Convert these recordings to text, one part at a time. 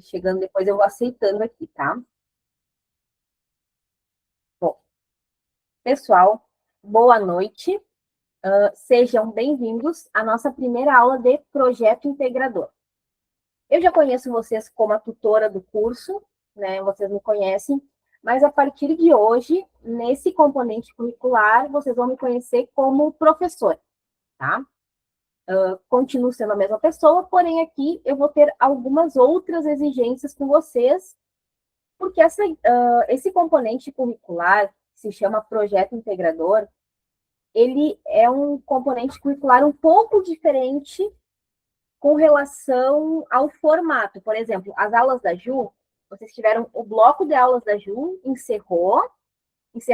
Chegando depois, eu vou aceitando aqui, tá? Bom, pessoal, boa noite. Sejam bem-vindos à nossa primeira aula de Projeto Integrador. Eu já conheço vocês como a tutora do curso, né? Vocês me conhecem, mas a partir de hoje, nesse componente curricular, vocês vão me conhecer como professor, tá? Continuo sendo a mesma pessoa, porém aqui eu vou ter algumas outras exigências com vocês, porque esse componente curricular, que se chama Projeto Integrador, ele é um componente curricular um pouco diferente com relação ao formato. Por exemplo, as aulas da Ju, vocês tiveram o bloco de aulas da Ju, encerrou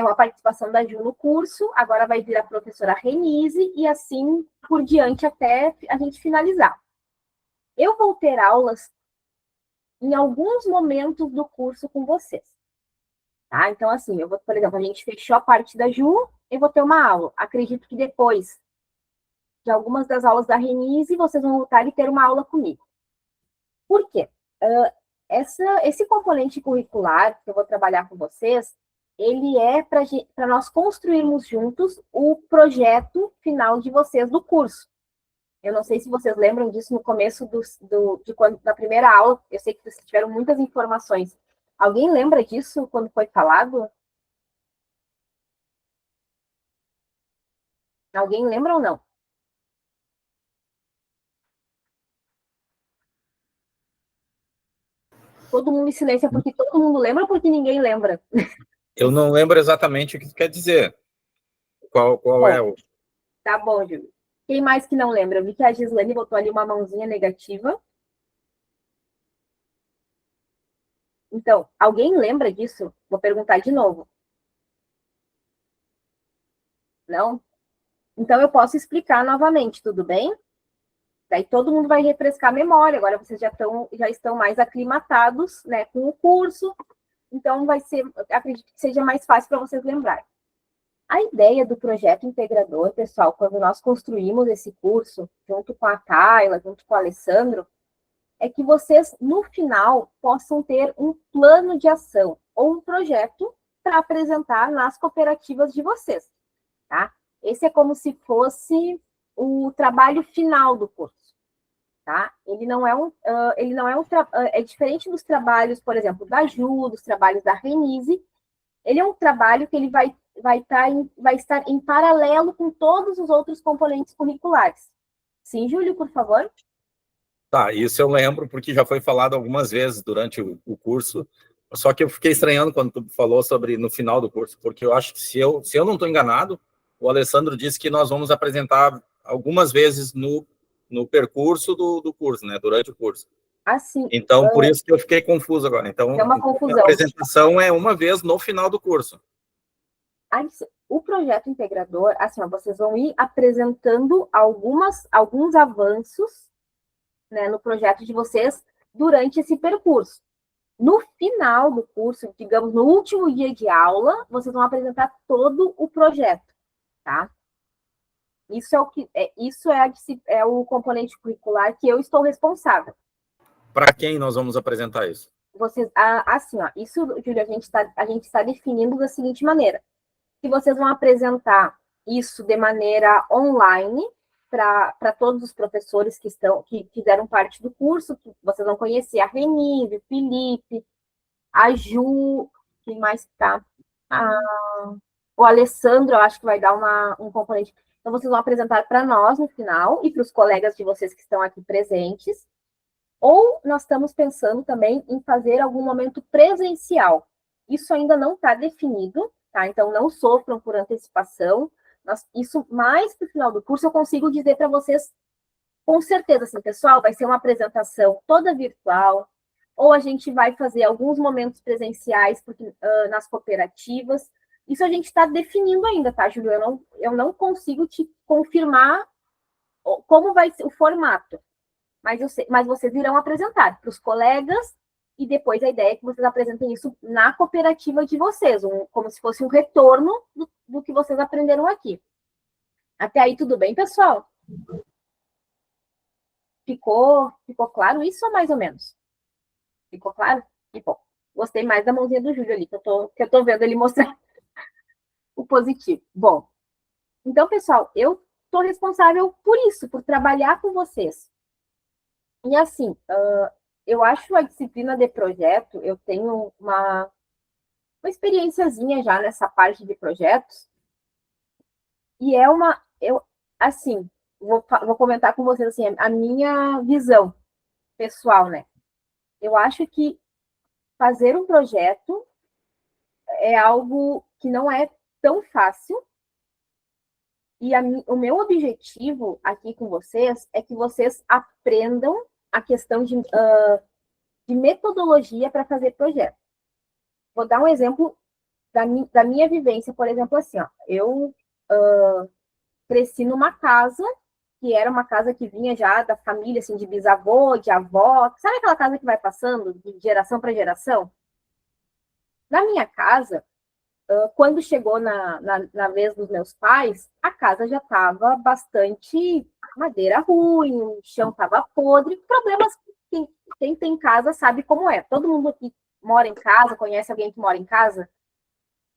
a participação da Ju no curso, agora vai vir a professora Renise e assim por diante até a gente finalizar. Eu vou ter aulas em alguns momentos do curso com vocês. Tá? Então, assim, por exemplo, a gente fechou a parte da Ju, eu vou ter uma aula. Acredito que depois de algumas das aulas da Renise, vocês vão voltar e ter uma aula comigo. Por quê? Esse componente curricular que eu vou trabalhar com vocês, ele é para nós construirmos juntos o projeto final de vocês do curso. Eu não sei se vocês lembram disso no começo da primeira aula, eu sei que vocês tiveram muitas informações. Alguém lembra disso quando foi falado? Alguém lembra ou não? Todo mundo em silêncio porque todo mundo lembra ou porque ninguém lembra? Eu não lembro exatamente o que quer dizer. Qual Bom, é o... Tá bom, Júlio. Quem mais que não lembra? Eu vi que a Gislane botou ali uma mãozinha negativa. Então, alguém lembra disso? Vou perguntar de novo. Não? Então, eu posso explicar novamente, tudo bem? Daí todo mundo vai refrescar a memória. Agora vocês já estão mais aclimatados, né, com o curso. Então, acredito que seja mais fácil para vocês lembrarem. A ideia do projeto integrador, pessoal, quando nós construímos esse curso, junto com a Tayla, junto com o Alessandro, é que vocês, no final, possam ter um plano de ação ou um projeto para apresentar nas cooperativas de vocês, tá? Esse é como se fosse o trabalho final do curso, tá? É diferente dos trabalhos, por exemplo, da Ju, dos trabalhos da Renise. Ele é um trabalho que ele vai estar em paralelo com todos os outros componentes curriculares. Sim, Júlio, por favor. Tá, isso eu lembro, porque já foi falado algumas vezes durante o curso, só que eu fiquei estranhando quando tu falou sobre no final do curso, porque eu acho que se eu não estou enganado, o Alessandro disse que nós vamos apresentar algumas vezes no percurso do curso, né, durante o curso. Assim, Então, por isso que eu fiquei confuso agora. Então, é uma confusão. A apresentação é uma vez no final do curso. O projeto integrador, assim, vocês vão ir apresentando alguns avanços, né, no projeto de vocês durante esse percurso. No final do curso, digamos, no último dia de aula, vocês vão apresentar todo o projeto, tá? Isso é o componente curricular que eu estou responsável. Para quem nós vamos apresentar isso? Vocês, assim, isso, Júlio, a gente está definindo da seguinte maneira: que vocês vão apresentar isso de maneira online para todos os professores que fizeram parte do curso, que vocês vão conhecer a Renise, o Felipe, a Ju, quem mais está? O Alessandro, eu acho que vai dar um componente. Então, vocês vão apresentar para nós no final e para os colegas de vocês que estão aqui presentes. Ou nós estamos pensando também em fazer algum momento presencial. Isso ainda não está definido, tá? Então, não sofram por antecipação. Isso mais para o final do curso eu consigo dizer para vocês com certeza, assim, pessoal, vai ser uma apresentação toda virtual, ou a gente vai fazer alguns momentos presenciais nas cooperativas. Isso a gente está definindo ainda, tá, Júlio? Eu não consigo te confirmar como vai ser o formato, mas vocês irão apresentar para os colegas e depois a ideia é que vocês apresentem isso na cooperativa de vocês, como se fosse um retorno do que vocês aprenderam aqui. Até aí, tudo bem, pessoal? Ficou claro isso ou mais ou menos? Ficou claro? E bom, gostei mais da mãozinha do Júlio ali, que eu tô vendo ele mostrar o positivo. Bom, então, pessoal, eu estou responsável por isso, por trabalhar com vocês. E assim, eu acho a disciplina de projeto, eu tenho uma experiênciazinha já nessa parte de projetos, e assim, vou comentar com vocês assim, a minha visão pessoal, né? Eu acho que fazer um projeto é algo que não é tão fácil, e o meu objetivo aqui com vocês é que vocês aprendam a questão de metodologia para fazer projeto. Vou dar um exemplo da minha vivência, por exemplo, assim, ó, eu cresci numa casa que era uma casa que vinha já da família, assim, de bisavô, de avó, sabe aquela casa que vai passando de geração para geração? Na minha casa, quando chegou na vez dos meus pais, a casa já estava bastante madeira ruim, o chão estava podre, problemas que quem tem casa sabe como é. Todo mundo aqui mora em casa, conhece alguém que mora em casa?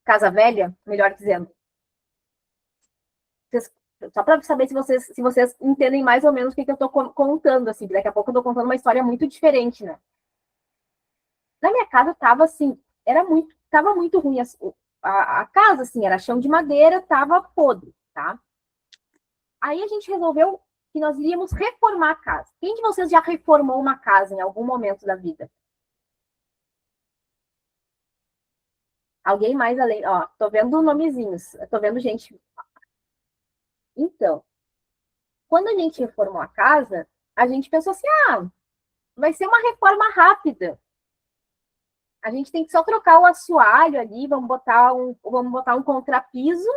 Casa velha, melhor dizendo. Só para saber se vocês entendem mais ou menos o que eu estou contando, assim, daqui a pouco eu estou contando uma história muito diferente, né? Na minha casa estava assim, estava muito ruim a casa, assim, era chão de madeira, estava podre, tá? Aí a gente resolveu que nós iríamos reformar a casa. Quem de vocês já reformou uma casa em algum momento da vida? Alguém mais além? Ó, tô vendo nomezinhos, tô vendo gente. Então, quando a gente reformou a casa, a gente pensou assim, vai ser uma reforma rápida. A gente tem que só trocar o assoalho ali, vamos botar um contrapiso.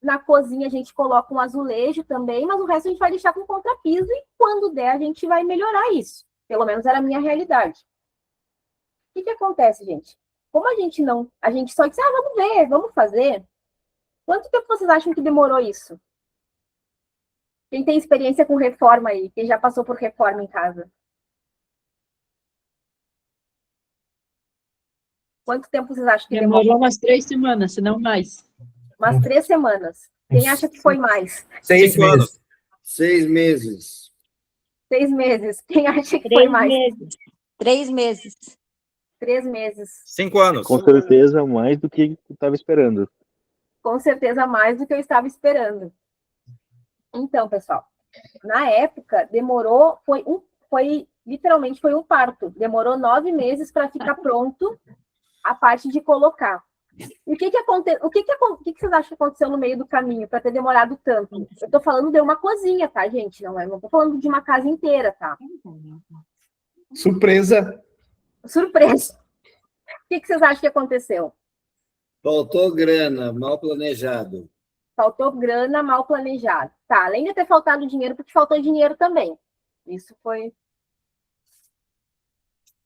Na cozinha a gente coloca um azulejo também, mas o resto a gente vai deixar com contrapiso e quando der a gente vai melhorar isso. Pelo menos era a minha realidade. O que acontece, gente? Como a gente só disse, vamos ver, vamos fazer. Quanto tempo vocês acham que demorou isso? Quem tem experiência com reforma aí? Quem já passou por reforma em casa? Quanto tempo vocês acham que demorou? Demorou umas 3 semanas, se não mais. Umas 3 semanas. Quem acha que foi mais? 6 meses. 6 meses. 6 meses. Quem acha que foi mais? 3 meses. 3 meses. 5 anos. Com certeza mais do que eu estava esperando. Com certeza mais do que eu estava esperando. Então, pessoal, na época, demorou, literalmente foi um parto. Demorou 9 meses para ficar pronto a parte de colocar. E o que vocês acham que aconteceu no meio do caminho para ter demorado tanto? Eu estou falando de uma cozinha, tá, gente? Não estou falando de uma casa inteira, tá? Surpresa. Surpresa. O que vocês acham que aconteceu? Faltou grana, mal planejado. Faltou grana, mal planejado. Tá, além de ter faltado dinheiro, porque faltou dinheiro também. Isso foi...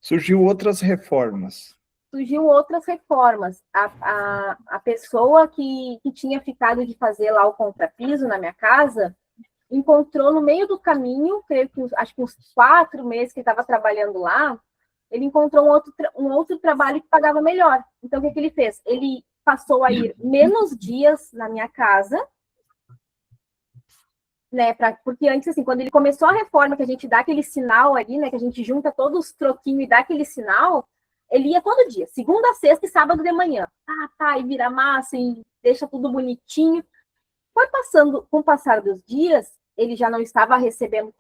Surgiu outras reformas. Surgiu outras reformas. A pessoa que tinha ficado de fazer lá o contrapiso na minha casa encontrou no meio do caminho, creio que acho que uns 4 meses que estava trabalhando lá, ele encontrou um outro trabalho que pagava melhor. Então, o que ele fez? Ele passou a ir menos dias na minha casa, né? Porque antes, assim, quando ele começou a reforma, que a gente dá aquele sinal ali, né? Que a gente junta todos os troquinhos e dá aquele sinal, ele ia todo dia, segunda, sexta e sábado de manhã. E vira massa e deixa tudo bonitinho. Foi passando, com o passar dos dias, ele já não estava recebendo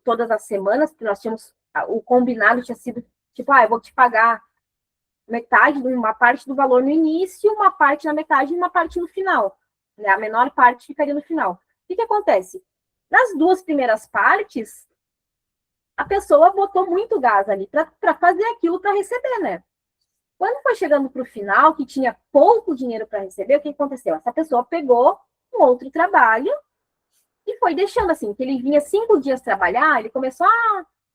todas as semanas, porque nós tínhamos, o combinado tinha sido, tipo, eu vou te pagar metade, uma parte do valor no início, uma parte na metade e uma parte no final. Né? A menor parte ficaria no final. O que acontece? Nas 2 primeiras partes, a pessoa botou muito gás ali para fazer aquilo para receber, né? Quando foi chegando para o final, que tinha pouco dinheiro para receber, o que aconteceu? Essa pessoa pegou um outro trabalho e foi deixando assim, que ele vinha 5 dias trabalhar, ele começou,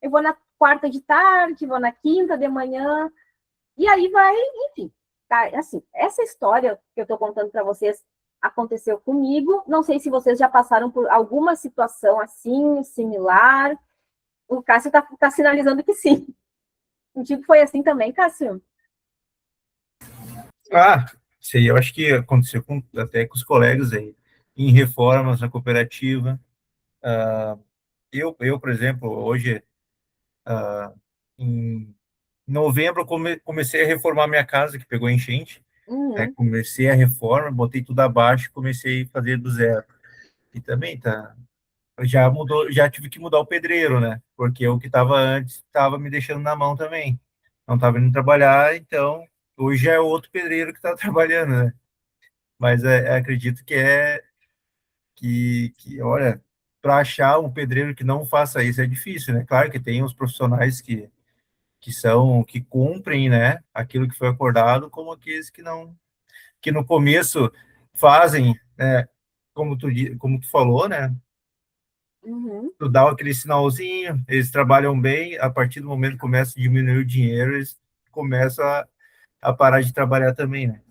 eu vou na quarta de tarde, vou na quinta de manhã, e aí vai, enfim, tá? Assim, essa história que eu estou contando para vocês aconteceu comigo, não sei se vocês já passaram por alguma situação assim, similar. O Cássio está sinalizando que sim. Contigo foi assim também, Cássio? Ah, isso aí eu acho que aconteceu até com os colegas aí, em reformas na cooperativa. Eu, por exemplo, hoje, em novembro, comecei a reformar minha casa, que pegou enchente, né? Uhum. Comecei a reforma, botei tudo abaixo, comecei a fazer do zero. E também já mudou, já tive que mudar o pedreiro, né? Porque o que estava antes estava me deixando na mão também. Não estava indo trabalhar, então hoje é outro pedreiro que está trabalhando, né? Mas acredito que olha, para achar um pedreiro que não faça isso é difícil, né? Claro que tem os profissionais que cumprem, né, aquilo que foi acordado, como aqueles que não, que no começo fazem, né, como tu falou, né? Uhum. Tu dá aquele sinalzinho, eles trabalham bem, a partir do momento que começa a diminuir o dinheiro, eles começam a parar de trabalhar também, né?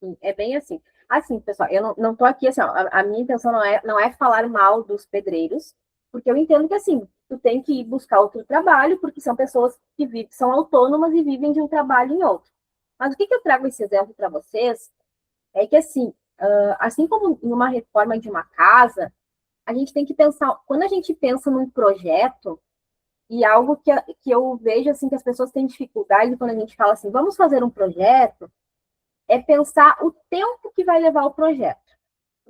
Sim, é bem assim. Assim, pessoal, eu não tô aqui, assim, ó, a minha intenção não é falar mal dos pedreiros, porque eu entendo que, assim, tu tem que ir buscar outro trabalho, porque são pessoas que vivem, são autônomas e vivem de um trabalho em outro. Mas o que eu trago esse exemplo para vocês é que, assim, assim como em uma reforma de uma casa, a gente tem que pensar, quando a gente pensa num projeto, e algo que eu vejo, assim, que as pessoas têm dificuldade quando a gente fala assim, vamos fazer um projeto, é pensar o tempo que vai levar o projeto,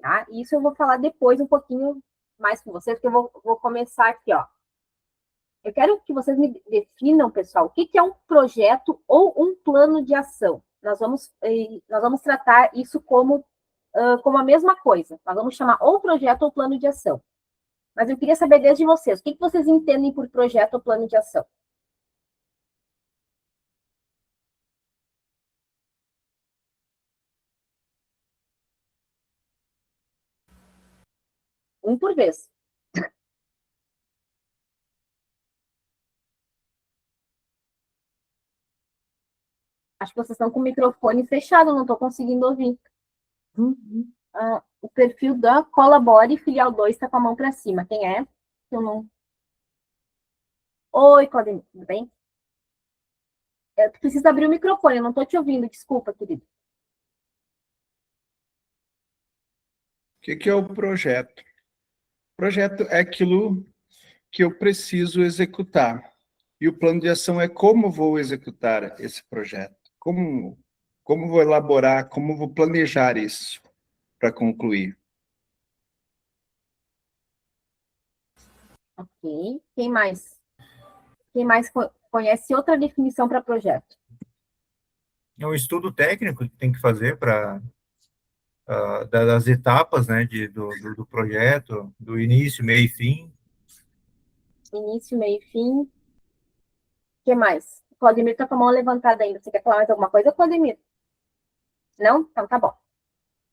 tá? E isso eu vou falar depois um pouquinho mais com vocês, porque eu vou começar aqui, ó. Eu quero que vocês me definam, pessoal, o que é um projeto ou um plano de ação. Nós vamos tratar isso como a mesma coisa. Nós vamos chamar ou projeto ou plano de ação. Mas eu queria saber desde vocês, o que vocês entendem por projeto ou plano de ação? Um por vez. Acho que vocês estão com o microfone fechado, não estou conseguindo ouvir. O perfil da Colabore Filial 2 está com a mão para cima. Quem é? Eu não... Oi, Claudemir, tudo bem? Eu preciso abrir o microfone, eu não estou te ouvindo, desculpa, querido. O que é o projeto? Projeto é aquilo que eu preciso executar. E o plano de ação é como vou executar esse projeto. Como vou elaborar, como vou planejar isso para concluir. Ok. Quem mais? Quem mais conhece outra definição para projeto? É um estudo técnico que tem que fazer para das etapas, né, do projeto, do início, meio e fim. Início, meio e fim. O que mais? O Claudemir está com a mão levantada ainda. Você quer falar mais alguma coisa, Claudemir? Não? Então tá bom.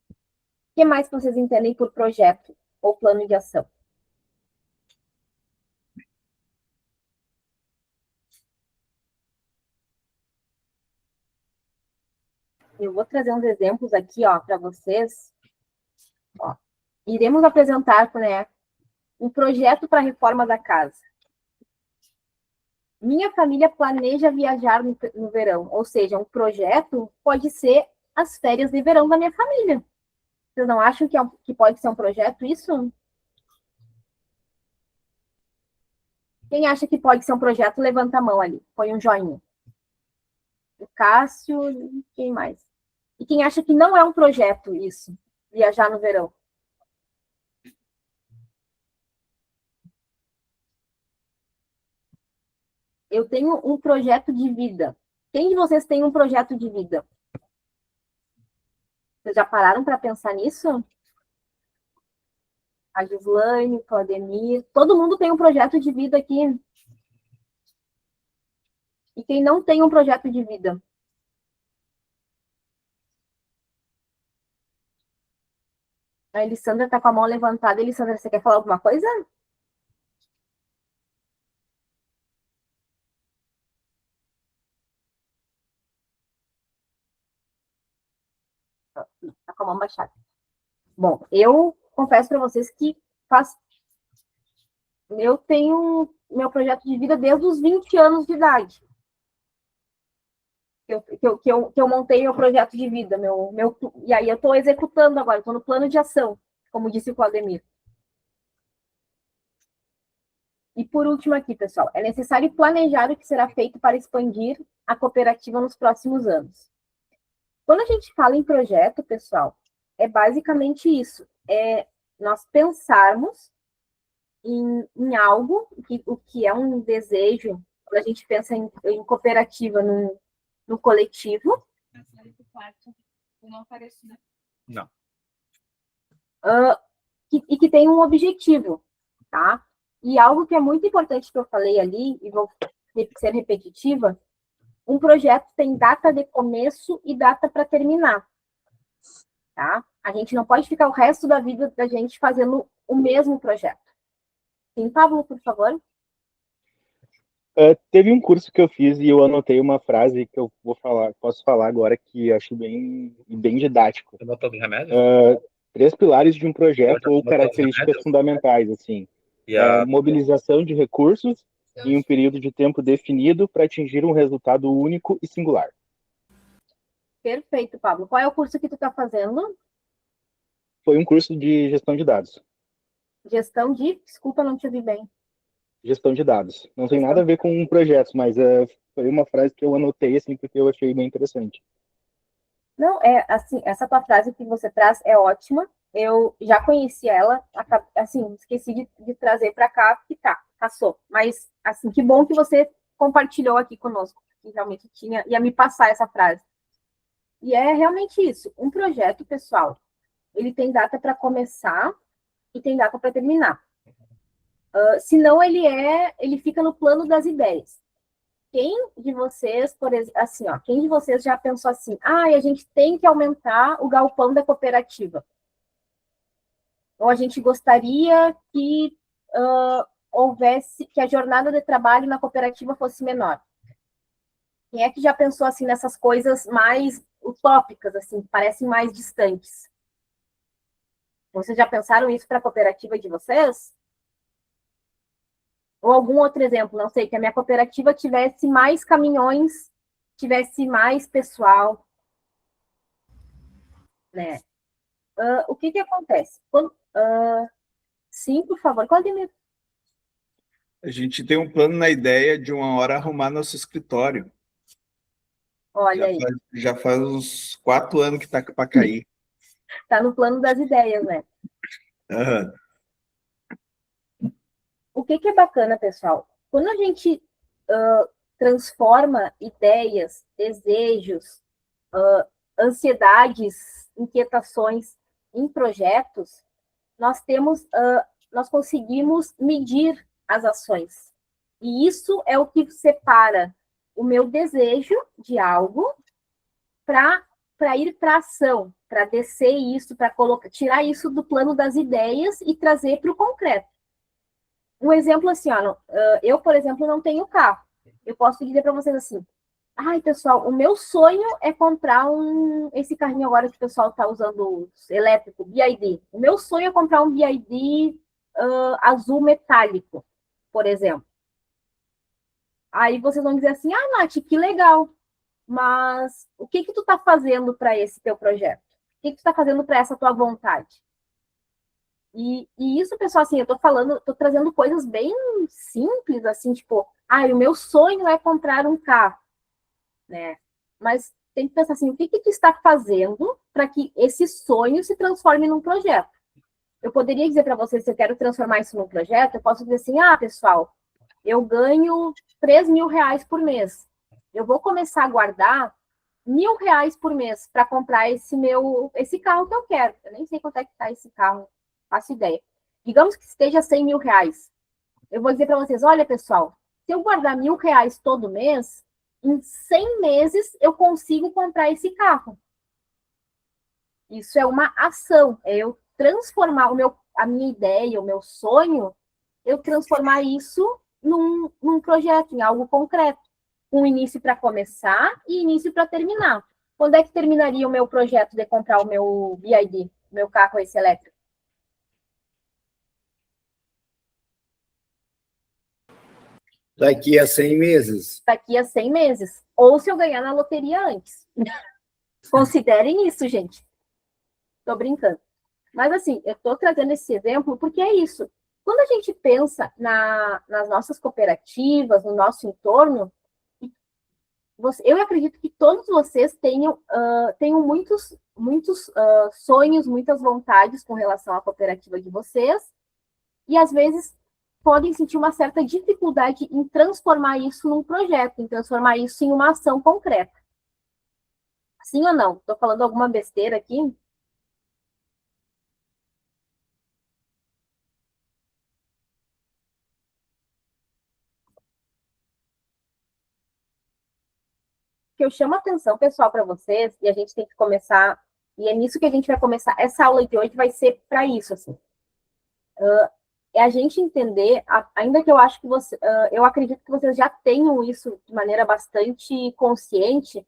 O que mais vocês entendem por projeto ou plano de ação? Eu vou trazer uns exemplos aqui, ó, para vocês. Ó, iremos apresentar, né, um projeto para a reforma da casa. Minha família planeja viajar no verão, ou seja, um projeto pode ser as férias de verão da minha família. Vocês não acham que pode ser um projeto isso? Quem acha que pode ser um projeto, levanta a mão ali, põe um joinha. O Cássio, quem mais? E quem acha que não é um projeto isso, viajar no verão? Eu tenho um projeto de vida. Quem de vocês tem um projeto de vida? Vocês já pararam para pensar nisso? A Gislaine, o Claudemir, todo mundo tem um projeto de vida aqui. E quem não tem um projeto de vida? A Elissandra está com a mão levantada. Elissandra, você quer falar alguma coisa? Está com a mão baixada. Bom, eu confesso para vocês que eu tenho meu projeto de vida desde os 20 anos de idade. Que eu montei meu projeto de vida, e aí eu estou executando agora, estou no plano de ação, como disse o Claudemir. E por último aqui, pessoal, é necessário planejar o que será feito para expandir a cooperativa nos próximos anos. Quando a gente fala em projeto, pessoal, é basicamente isso, é nós pensarmos em algo, o que é um desejo, quando a gente pensa em cooperativa no coletivo. Não. E que tem um objetivo, tá? E algo que é muito importante que eu falei ali, e vou ser repetitiva, um projeto tem data de começo e data para terminar, tá? A gente não pode ficar o resto da vida da gente fazendo o mesmo projeto. Sim, Pablo, por favor. Teve um curso que eu fiz e eu anotei uma frase que eu posso falar agora, que eu acho bem didático. Você botou do remédio? 3 pilares de um projeto ou características fundamentais, assim. Mobilização de recursos em um período de tempo definido para atingir um resultado único e singular. Perfeito, Pablo. Qual é o curso que tu está fazendo? Foi um curso de gestão de dados. Gestão de... Desculpa, não te ouvi bem. Gestão de dados. Não tem nada a ver com projetos, mas foi uma frase que eu anotei, assim, porque eu achei bem interessante. Não, assim, essa tua frase que você traz é ótima. Eu já conheci ela, assim, esqueci de trazer para cá, que passou. Mas, assim, que bom que você compartilhou aqui conosco, que realmente ia me passar essa frase. E é realmente isso. Um projeto, pessoal, ele tem data para começar e tem data para terminar. Senão ele fica no plano das ideias. Quem de vocês, por exemplo, assim, quem de vocês já pensou assim, a gente tem que aumentar o galpão da cooperativa? Ou a gente gostaria que que a jornada de trabalho na cooperativa fosse menor? Quem é que já pensou assim nessas coisas mais utópicas, assim, que parecem mais distantes? Vocês já pensaram isso para a cooperativa de vocês? Ou algum outro exemplo, não sei, que a minha cooperativa tivesse mais caminhões, tivesse mais pessoal, né? O que acontece? Sim, por favor, Claudemir. A gente tem um plano na ideia de uma hora arrumar nosso escritório. Olha aí. Já faz uns 4 anos que está para cair. Está no plano das ideias, né? Uhum. O que é bacana, pessoal? Quando a gente transforma ideias, desejos, ansiedades, inquietações em projetos, nós conseguimos medir as ações. E isso é o que separa o meu desejo de algo para ir para a ação, para descer isso, para tirar isso do plano das ideias e trazer para o concreto. Um exemplo assim, eu, por exemplo, não tenho carro. Eu posso dizer para vocês assim, pessoal, o meu sonho é comprar esse carrinho agora que o pessoal está usando elétrico, BYD. O meu sonho é comprar um BYD azul metálico, por exemplo. Aí vocês vão dizer assim, Nath, que legal, mas o que tu está fazendo para esse teu projeto? O que tu está fazendo para essa tua vontade? E isso, pessoal, assim, eu tô trazendo coisas bem simples, assim, tipo, o meu sonho é comprar um carro, né? Mas tem que pensar assim, o que tu está fazendo para que esse sonho se transforme num projeto? Eu poderia dizer para vocês, se eu quero transformar isso num projeto, eu posso dizer assim, pessoal, eu ganho 3 mil reais por mês. Eu vou começar a guardar R$1.000 por mês para comprar esse carro que eu quero. Eu nem sei quanto é que está esse carro. Faço ideia. Digamos que esteja 100 mil reais. Eu vou dizer para vocês, olha, pessoal, se eu guardar R$1.000 todo mês, em 100 meses eu consigo comprar esse carro. Isso é uma ação, é eu transformar a minha ideia, o meu sonho, eu transformar isso num projeto, em algo concreto. Um início para começar e início para terminar. Quando é que terminaria o meu projeto de comprar o meu BYD, o meu carro esse elétrico? Daqui a 100 meses. Daqui a 100 meses. Ou se eu ganhar na loteria antes. Considerem isso, gente. Tô brincando. Mas, assim, eu tô trazendo esse exemplo porque é isso. Quando a gente pensa nas nossas cooperativas, no nosso entorno, eu acredito que todos vocês tenham muitos sonhos, muitas vontades com relação à cooperativa de vocês, e às vezes podem sentir uma certa dificuldade em transformar isso num projeto, em transformar isso em uma ação concreta. Sim ou não? Estou falando alguma besteira aqui? Que eu chamo a atenção, pessoal, para vocês, e a gente tem que começar, e é nisso que a gente vai começar, essa aula de hoje vai ser para isso, assim. É a gente entender, ainda que eu acho que eu acredito que vocês já tenham isso de maneira bastante consciente,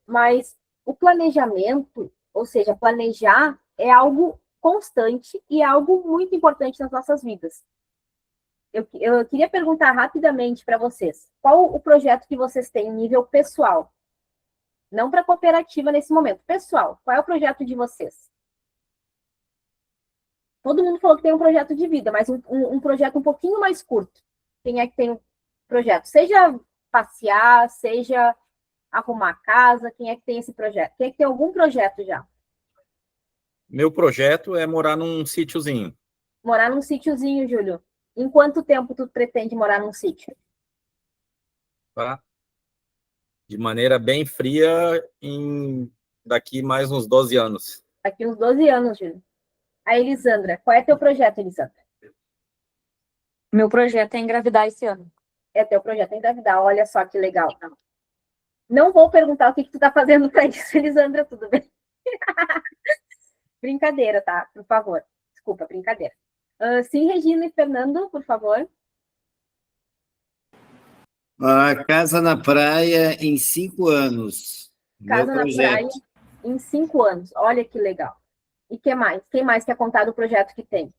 mas o planejamento, ou seja, planejar é algo constante e é algo muito importante nas nossas vidas. Eu queria perguntar rapidamente para vocês, qual o projeto que vocês têm em nível pessoal? Não para cooperativa nesse momento, pessoal, qual é o projeto de vocês? Todo mundo falou que tem um projeto de vida, mas um projeto um pouquinho mais curto. Quem é que tem um projeto? Seja passear, seja arrumar casa, quem é que tem esse projeto? Quem é que tem algum projeto já? Meu projeto é morar num sítiozinho. Morar num sítiozinho, Júlio. Em quanto tempo tu pretende morar num sítio? Tá? De maneira bem fria, daqui mais uns 12 anos. Daqui uns 12 anos, Júlio. A Elisandra, qual é teu projeto, Elisandra? Meu projeto é engravidar esse ano. É teu projeto engravidar, olha só que legal. Não vou perguntar o que tu tá fazendo para isso, Elisandra, tudo bem? Brincadeira, tá? Por favor. Desculpa, brincadeira. Sim, Regina e Fernando, por favor. A casa na praia em 5 anos. Casa na praia em 5 anos. Olha que legal. E que mais? Quem mais quer contar do projeto que tem?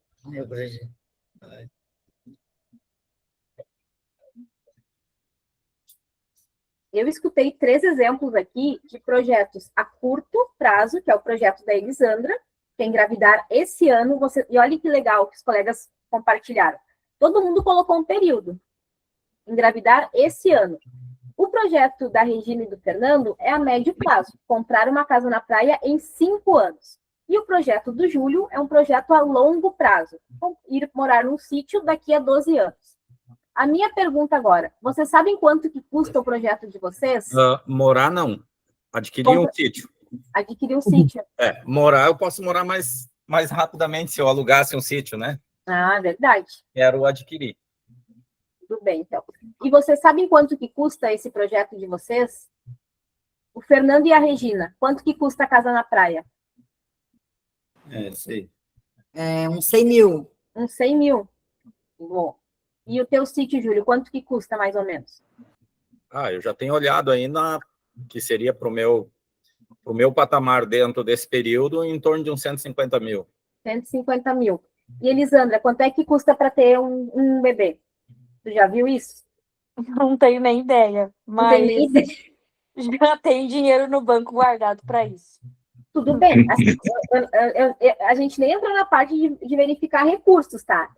Eu escutei 3 exemplos aqui de projetos a curto prazo, que é o projeto da Elisandra, que é engravidar esse ano. E olha que legal que os colegas compartilharam. Todo mundo colocou um período. Engravidar esse ano. O projeto da Regina e do Fernando é a médio prazo, comprar uma casa na praia em 5 anos. E o projeto do Júlio é um projeto a longo prazo, ir morar num sítio daqui a 12 anos. A minha pergunta agora, vocês sabem quanto que custa o projeto de vocês? Morar não, adquirir um sítio. Adquirir um sítio. Morar, eu posso morar mais rapidamente se eu alugasse um sítio, né? Ah, verdade. Quero adquirir. Tudo bem, então. E vocês sabem quanto que custa esse projeto de vocês? O Fernando e a Regina, quanto que custa a casa na praia? Sei. Uns 100 mil. Uns 100 mil. Bom. E o teu sítio, Júlio, quanto que custa, mais ou menos? Eu já tenho olhado aí que seria para o meu patamar dentro desse período, em torno de uns 150 mil. 150 mil. E, Elisandra, quanto é que custa para ter um bebê? Tu já viu isso? Não tenho nem ideia, mas Não tem nem ideia. já tem dinheiro no banco guardado para isso. Tudo bem. Assim, a gente nem entrou na parte de verificar recursos, tá?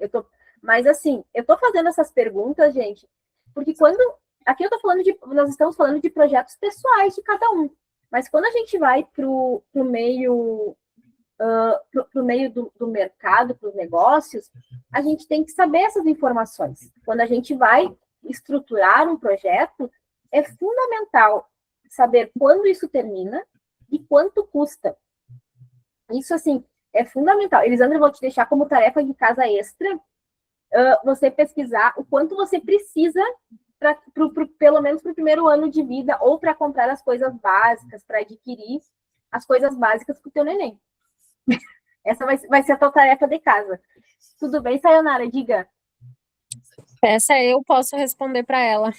Mas, assim, eu estou fazendo essas perguntas, gente, porque aqui nós estamos falando de projetos pessoais de cada um. Mas quando a gente vai para o meio do mercado, para os negócios, a gente tem que saber essas informações. Quando a gente vai estruturar um projeto, é fundamental saber quando isso termina e quanto custa. Isso, assim, é fundamental. Elisandra, eu vou te deixar como tarefa de casa extra você pesquisar o quanto você precisa pelo menos para o primeiro ano de vida, ou para comprar as coisas básicas, para adquirir as coisas básicas para o teu neném. Essa vai ser a tua tarefa de casa. Tudo bem, Sayonara? Diga. Essa eu posso responder para ela.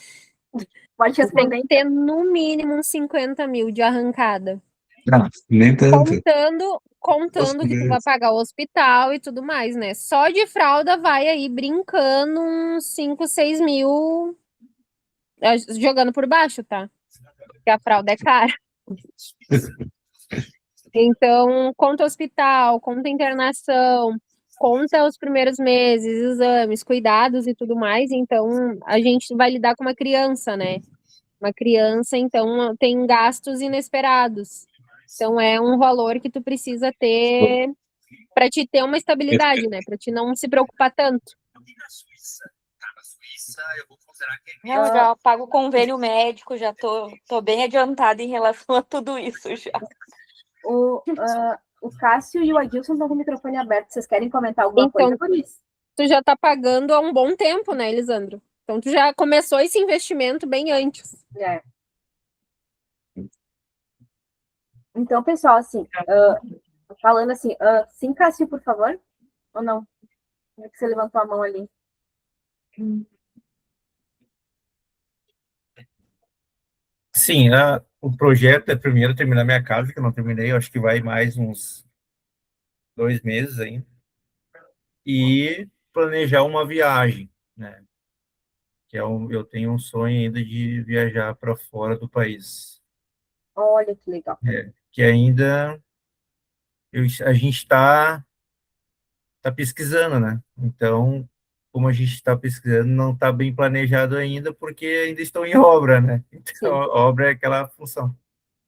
Pode responder. Tem que ter no mínimo uns 50 mil de arrancada. Não, nem tanto. Contando que tu vai pagar o hospital e tudo mais, né? Só de fralda vai aí brincando uns 5, 6 mil jogando por baixo, tá? Porque a fralda é cara. Então, conta hospital, conta internação, conta os primeiros meses, exames, cuidados e tudo mais. Então, a gente vai lidar com uma criança, né? Uma criança, então, tem gastos inesperados. Então, é um valor que tu precisa ter para te ter uma estabilidade, né? Para te não se preocupar tanto. Eu já pago o convênio médico, já tô bem adiantada em relação a tudo isso já. O Cássio e o Adilson estão com o microfone aberto. Vocês querem comentar alguma coisa por isso? Tu já tá pagando há um bom tempo, né, Elisandro? Então, tu já começou esse investimento bem antes. É. Então, pessoal, assim, falando assim, sim, Cássio, por favor? Ou não? Como é que você levantou a mão ali? Sim, o projeto é primeiro terminar minha casa, que eu não terminei, eu acho que vai mais uns 2 meses ainda. E planejar uma viagem, né? Que eu tenho um sonho ainda de viajar para fora do país. Olha que legal. Que ainda a gente está pesquisando, né? Então, como a gente está pesquisando, não está bem planejado ainda, porque ainda estão em obra, né? Então, obra é aquela função.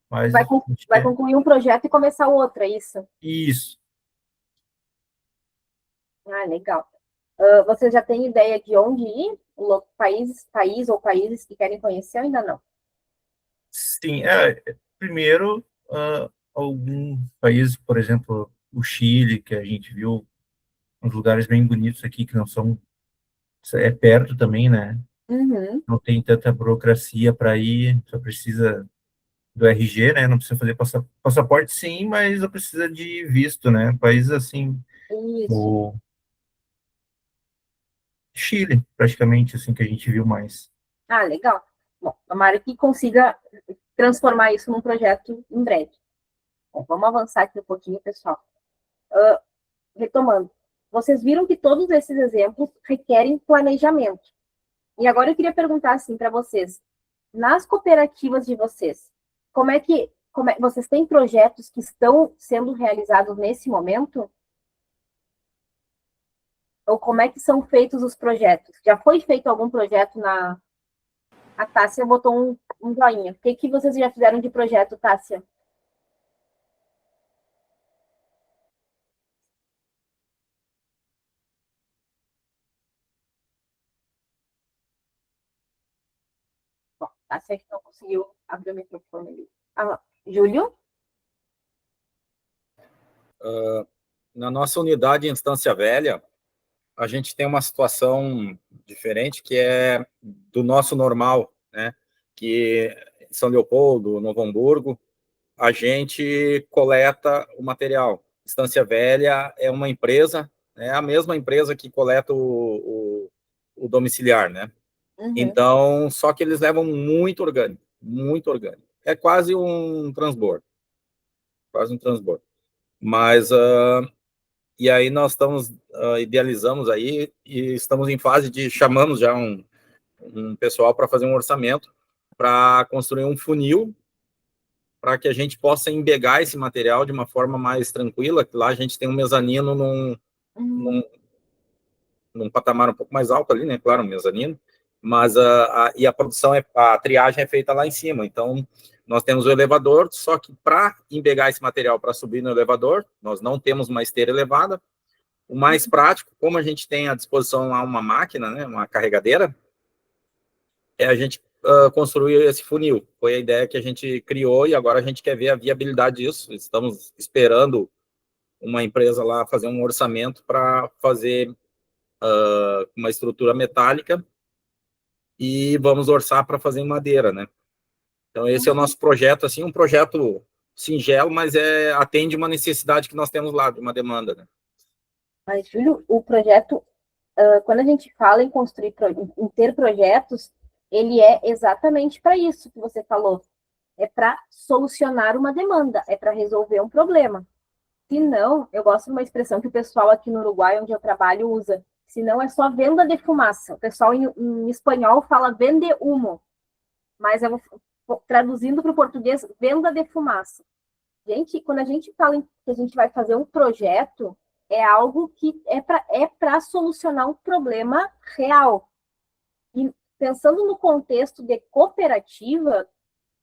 Mas vai concluir um projeto e começar outro, é isso? Isso. Ah, legal. Você já tem ideia de onde ir? País ou países que querem conhecer ou ainda não? Sim, primeiro, algum país, por exemplo, o Chile, que a gente viu uns lugares bem bonitos aqui, que não são... É perto também, né? Uhum. Não tem tanta burocracia para ir, só precisa do RG, né? Não precisa fazer passaporte, sim, mas não precisa de visto, né? Países assim, o Chile, praticamente, assim, que a gente viu mais. Ah, legal. Bom, tomara que consiga transformar isso num projeto em breve. Bom, vamos avançar aqui um pouquinho, pessoal. Retomando, vocês viram que todos esses exemplos requerem planejamento. E agora eu queria perguntar assim para vocês, nas cooperativas de vocês, vocês têm projetos que estão sendo realizados nesse momento? Ou como é que são feitos os projetos? Já foi feito algum projeto na... A Tássia botou um joinha. O que vocês já fizeram de projeto, Tássia? Bom, Tássia que não conseguiu abrir o microfone ali. Júlio? Na nossa unidade em Estância Velha, a gente tem uma situação diferente, que é do nosso normal, né? Que em São Leopoldo, Novo Hamburgo, a gente coleta o material. Estância Velha é uma empresa, é a mesma empresa que coleta o domiciliar, né? Uhum. Então, só que eles levam muito orgânico, muito orgânico. É quase um transbordo. Quase um transbordo. Mas, e aí nós estamos, idealizamos aí, e estamos em fase de, chamamos já um pessoal para fazer um orçamento, para construir um funil, para que a gente possa embegar esse material de uma forma mais tranquila, que lá a gente tem um mezanino num patamar um pouco mais alto ali, né, claro, um mezanino, mas e a produção, a triagem é feita lá em cima, então nós temos o elevador, só que para embegar esse material para subir no elevador, nós não temos uma esteira elevada. O mais prático, como a gente tem à disposição lá uma máquina, né, uma carregadeira, é a gente construir esse funil. Foi a ideia que a gente criou e agora a gente quer ver a viabilidade disso. Estamos esperando uma empresa lá fazer um orçamento para fazer uma estrutura metálica e vamos orçar para fazer em madeira, né? Então, esse é o nosso projeto, assim, um projeto singelo, mas atende uma necessidade que nós temos lá, de uma demanda, né? Mas, Júlio, o projeto, quando a gente fala em construir, em ter projetos, ele é exatamente para isso que você falou. é para solucionar uma demanda, é para resolver um problema. Se não, eu gosto de uma expressão que o pessoal aqui no Uruguai, onde eu trabalho, usa. Se não, é só venda de fumaça. O pessoal em espanhol fala vende humo, mas eu vou traduzindo para o português, venda de fumaça. Gente, quando a gente fala que a gente vai fazer um projeto, é algo que é para solucionar um problema real. E pensando no contexto de cooperativa,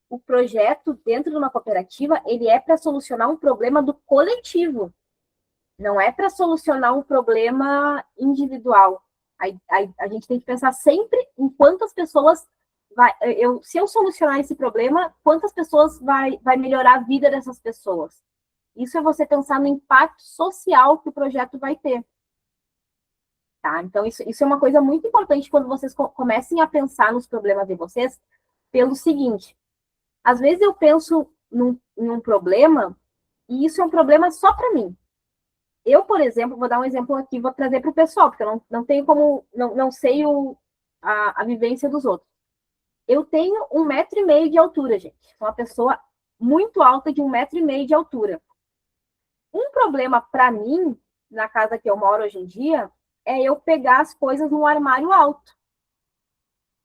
o projeto dentro de uma cooperativa, ele é para solucionar um problema do coletivo. Não é para solucionar um problema individual. A gente tem que pensar sempre em quantas pessoas se eu solucionar esse problema, quantas pessoas vai melhorar a vida dessas pessoas. Isso é você pensar no impacto social que o projeto vai ter. Tá? Então, isso é uma coisa muito importante quando vocês comecem a pensar nos problemas de vocês, pelo seguinte: às vezes eu penso num problema, e isso é um problema só para mim. Eu, por exemplo, vou dar um exemplo aqui, vou trazer para o pessoal, porque eu não tenho como, não sei a vivência dos outros. Eu tenho 1,5 metro de altura, gente. Sou uma pessoa muito alta, de 1,5 metro de altura. Um problema para mim, na casa que eu moro hoje em dia, é eu pegar as coisas num armário alto.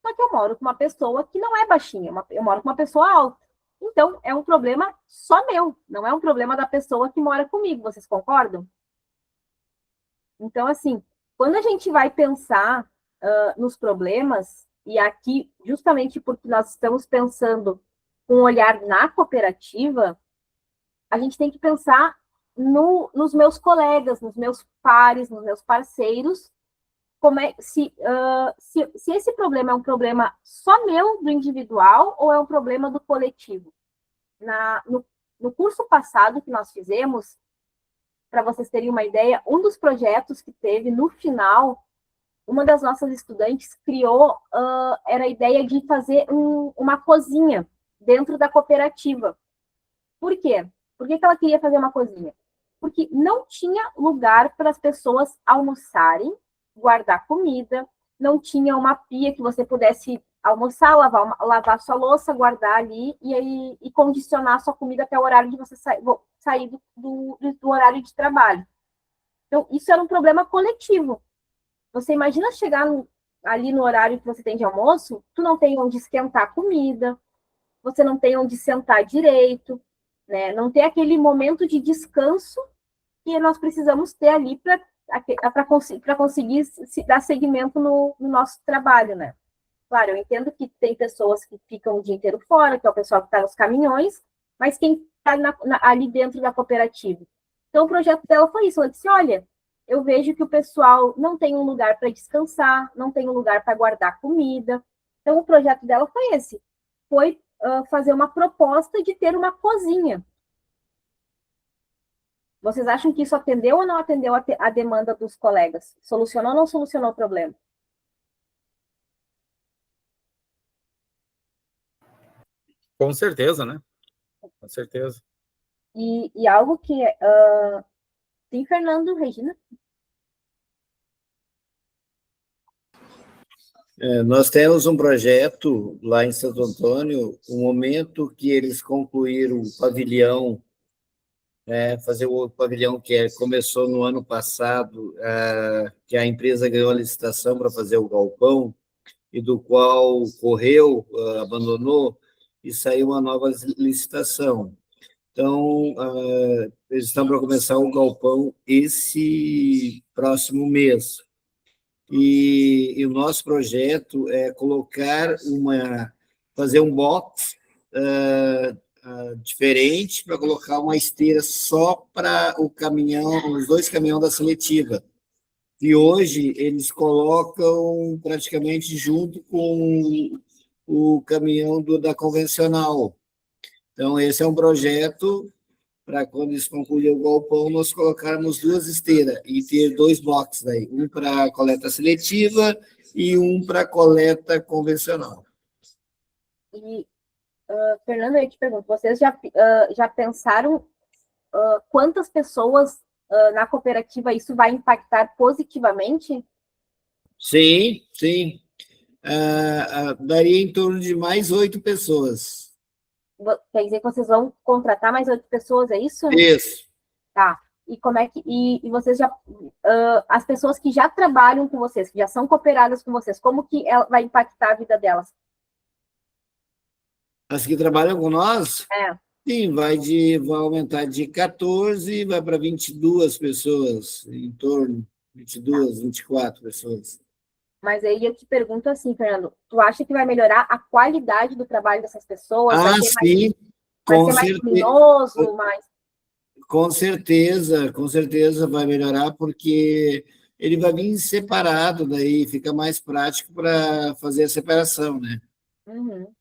Só que eu moro com uma pessoa que não é baixinha, eu moro com uma pessoa alta. Então, é um problema só meu, não é um problema da pessoa que mora comigo, vocês concordam? Então, assim, quando a gente vai pensar nos problemas, e aqui, justamente porque nós estamos pensando com um olhar na cooperativa, a gente tem que pensar nos meus colegas, nos meus pares, nos meus parceiros, se esse problema é um problema só meu, do individual, ou é um problema do coletivo. No curso passado que nós fizemos, para vocês terem uma ideia, um dos projetos que teve, no final, uma das nossas estudantes criou, era a ideia de fazer uma cozinha dentro da cooperativa. Por quê? Por que ela queria fazer uma cozinha? Porque não tinha lugar para as pessoas almoçarem, guardar comida, não tinha uma pia que você pudesse almoçar, lavar sua louça, guardar ali e condicionar sua comida até o horário de você sair do horário de trabalho. Então, isso era um problema coletivo. Você imagina chegar ali no horário que você tem de almoço, tu não tem onde esquentar a comida, você não tem onde sentar direito, né? Não tem aquele momento de descanso que nós precisamos ter ali para conseguir dar seguimento no nosso trabalho, né? Claro, eu entendo que tem pessoas que ficam o dia inteiro fora, que é o pessoal que está nos caminhões, mas quem está ali dentro da cooperativa. Então, o projeto dela foi isso. Ela disse, olha, eu vejo que o pessoal não tem um lugar para descansar, não tem um lugar para guardar comida. Então, o projeto dela foi esse. Foi fazer uma proposta de ter uma cozinha. Vocês acham que isso atendeu ou não atendeu a demanda dos colegas? Solucionou ou não solucionou o problema? Com certeza, né? Com certeza. E algo que... Sim, Fernando, Regina? Nós temos um projeto lá em Santo Antônio, o momento que eles concluíram o pavilhão, fazer o pavilhão que começou no ano passado, que a empresa ganhou a licitação para fazer o galpão, e do qual correu, abandonou, e saiu uma nova licitação. Então, eles estão para começar o galpão esse próximo mês. E o nosso projeto é fazer um box diferente para colocar uma esteira só para os 2 caminhões da seletiva. E hoje eles colocam praticamente junto com o caminhão da convencional. Então, esse é um projeto para quando eles concluírem o galpão, nós colocarmos 2 esteiras e ter 2 boxes aí, um para coleta seletiva e um para coleta convencional. E, Fernando, eu te pergunto, vocês já pensaram quantas pessoas na cooperativa isso vai impactar positivamente? Sim, sim. Daria em torno de mais 8 pessoas. quer dizer que vocês vão contratar mais 8 pessoas, é isso? Isso. Tá. E como é que e vocês já as pessoas que já trabalham com vocês, que já são cooperadas com vocês, como que ela vai impactar a vida delas? As que trabalham com nós? É. Sim, vai aumentar de 14, vai para 22 pessoas, em torno, 22, 24 pessoas. Mas aí eu te pergunto assim, Fernando, tu acha que vai melhorar a qualidade do trabalho dessas pessoas? Ah, sim, vai ser mais luminoso, mais... Com certeza vai melhorar, porque ele vai vir separado, daí fica mais prático para fazer a separação, né? Uhum.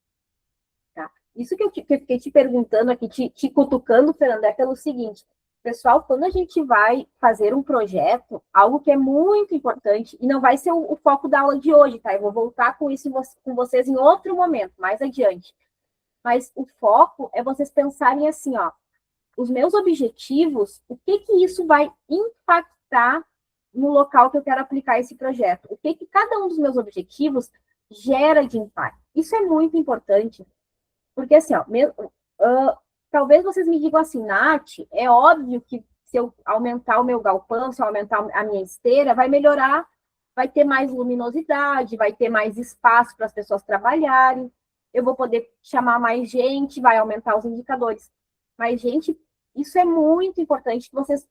Tá. Isso que eu fiquei te perguntando aqui, te cutucando, Fernando, é pelo seguinte, pessoal, quando a gente vai fazer um projeto, algo que é muito importante, e não vai ser o foco da aula de hoje, tá? Eu vou voltar com isso com vocês em outro momento, mais adiante. Mas o foco é vocês pensarem assim, ó, os meus objetivos, o que isso vai impactar no local que eu quero aplicar esse projeto? O que cada um dos meus objetivos gera de impacto? Isso é muito importante, porque assim, ó, talvez vocês me digam assim, Nath, é óbvio que se eu aumentar o meu galpão, se eu aumentar a minha esteira, vai melhorar, vai ter mais luminosidade, vai ter mais espaço para as pessoas trabalharem, eu vou poder chamar mais gente, vai aumentar os indicadores. Mas, gente, isso é muito importante que vocês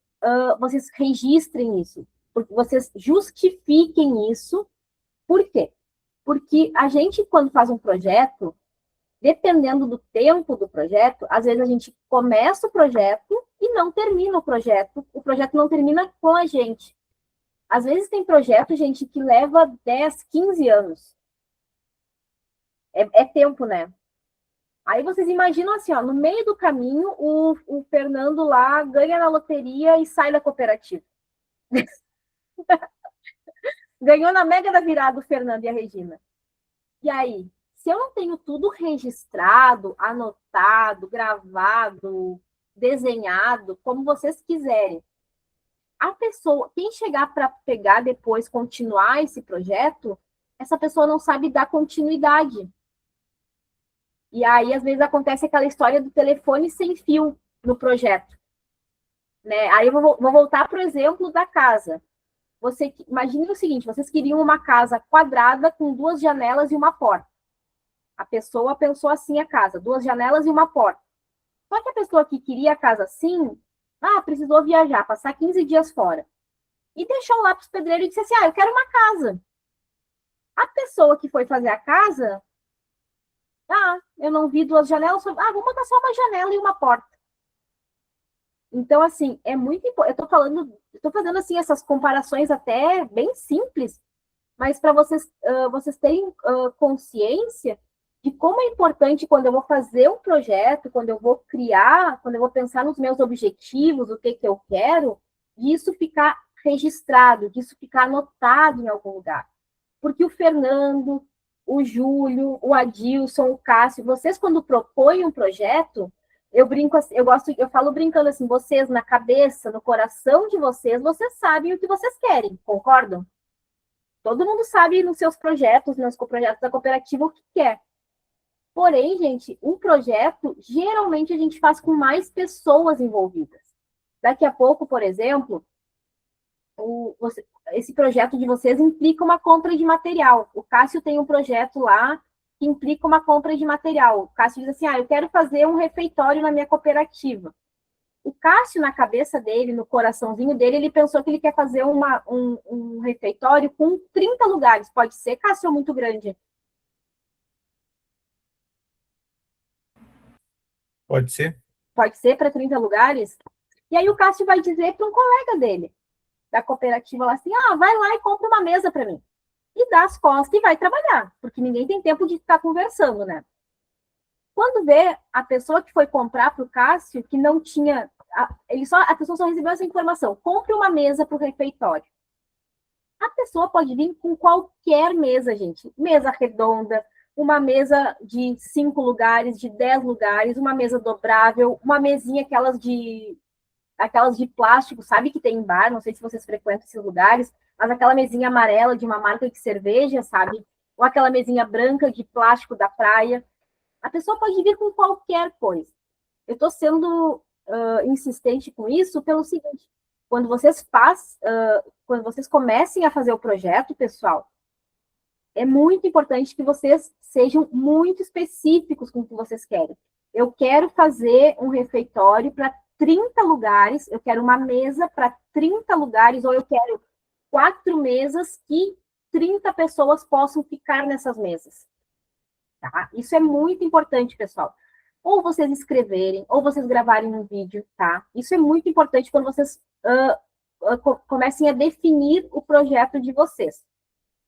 registrem isso, porque vocês justifiquem isso. Por quê? Porque a gente, quando faz um projeto, dependendo do tempo do projeto, às vezes a gente começa o projeto e não termina o projeto não termina com a gente. Às vezes tem projeto, gente, que leva 10, 15 anos. É tempo, né? Aí vocês imaginam assim, ó, no meio do caminho, o Fernando lá ganha na loteria e sai da cooperativa. Ganhou na mega da virada o Fernando e a Regina. E aí, se eu não tenho tudo registrado, anotado, gravado, desenhado, como vocês quiserem, a pessoa, quem chegar para pegar depois, continuar esse projeto, essa pessoa não sabe dar continuidade. E aí, às vezes, acontece aquela história do telefone sem fio no projeto. Né? Aí eu vou voltar para o exemplo da casa. Imagine o seguinte, vocês queriam uma casa quadrada com 2 janelas e uma porta. A pessoa pensou assim a casa, 2 janelas e uma porta. Só que a pessoa que queria a casa assim, precisou viajar, passar 15 dias fora. E deixou lá para os pedreiros e disse assim, eu quero uma casa. A pessoa que foi fazer a casa... eu não vi 2 janelas, vou botar só uma janela e uma porta. Então, assim, é muito importante. Eu tô fazendo, assim, essas comparações até bem simples, mas para vocês terem consciência de como é importante quando eu vou fazer um projeto, quando eu vou criar, quando eu vou pensar nos meus objetivos, o que eu quero, disso ficar registrado, disso ficar anotado em algum lugar. Porque o Fernando, o Júlio, o Adilson, o Cássio, vocês quando propõem um projeto, eu falo brincando assim, vocês na cabeça, no coração de vocês sabem o que vocês querem, concordam? Todo mundo sabe nos seus projetos, nos projetos da cooperativa o que quer. Porém, gente, um projeto, geralmente a gente faz com mais pessoas envolvidas. Daqui a pouco, por exemplo, esse projeto de vocês implica uma compra de material. O Cássio tem um projeto lá que implica uma compra de material. O Cássio diz assim, eu quero fazer um refeitório na minha cooperativa. O Cássio, na cabeça dele, no coraçãozinho dele, ele pensou que ele quer fazer um refeitório com 30 lugares. Pode ser, Cássio, muito grande? Pode ser. Pode ser para 30 lugares? E aí o Cássio vai dizer para um colega dele, da cooperativa, lá assim, vai lá e compra uma mesa para mim. E dá as costas e vai trabalhar, porque ninguém tem tempo de ficar conversando, né? Quando vê a pessoa que foi comprar para o Cássio, que não tinha... a pessoa só recebeu essa informação, compre uma mesa para o refeitório. A pessoa pode vir com qualquer mesa, gente. Mesa redonda, uma mesa de 5 lugares, de 10 lugares, uma mesa dobrável, uma mesinha aquelas de plástico, sabe que tem em bar, não sei se vocês frequentam esses lugares, mas aquela mesinha amarela de uma marca de cerveja, sabe? Ou aquela mesinha branca de plástico da praia. A pessoa pode vir com qualquer coisa. Eu estou sendo insistente com isso pelo seguinte: quando vocês comecem a fazer o projeto, pessoal, é muito importante que vocês sejam muito específicos com o que vocês querem. Eu quero fazer um refeitório para 30 lugares, eu quero uma mesa para 30 lugares, ou eu quero 4 mesas que 30 pessoas possam ficar nessas mesas. Tá? Isso é muito importante, pessoal. Ou vocês escreverem, ou vocês gravarem um vídeo, tá? Isso é muito importante quando vocês comecem a definir o projeto de vocês.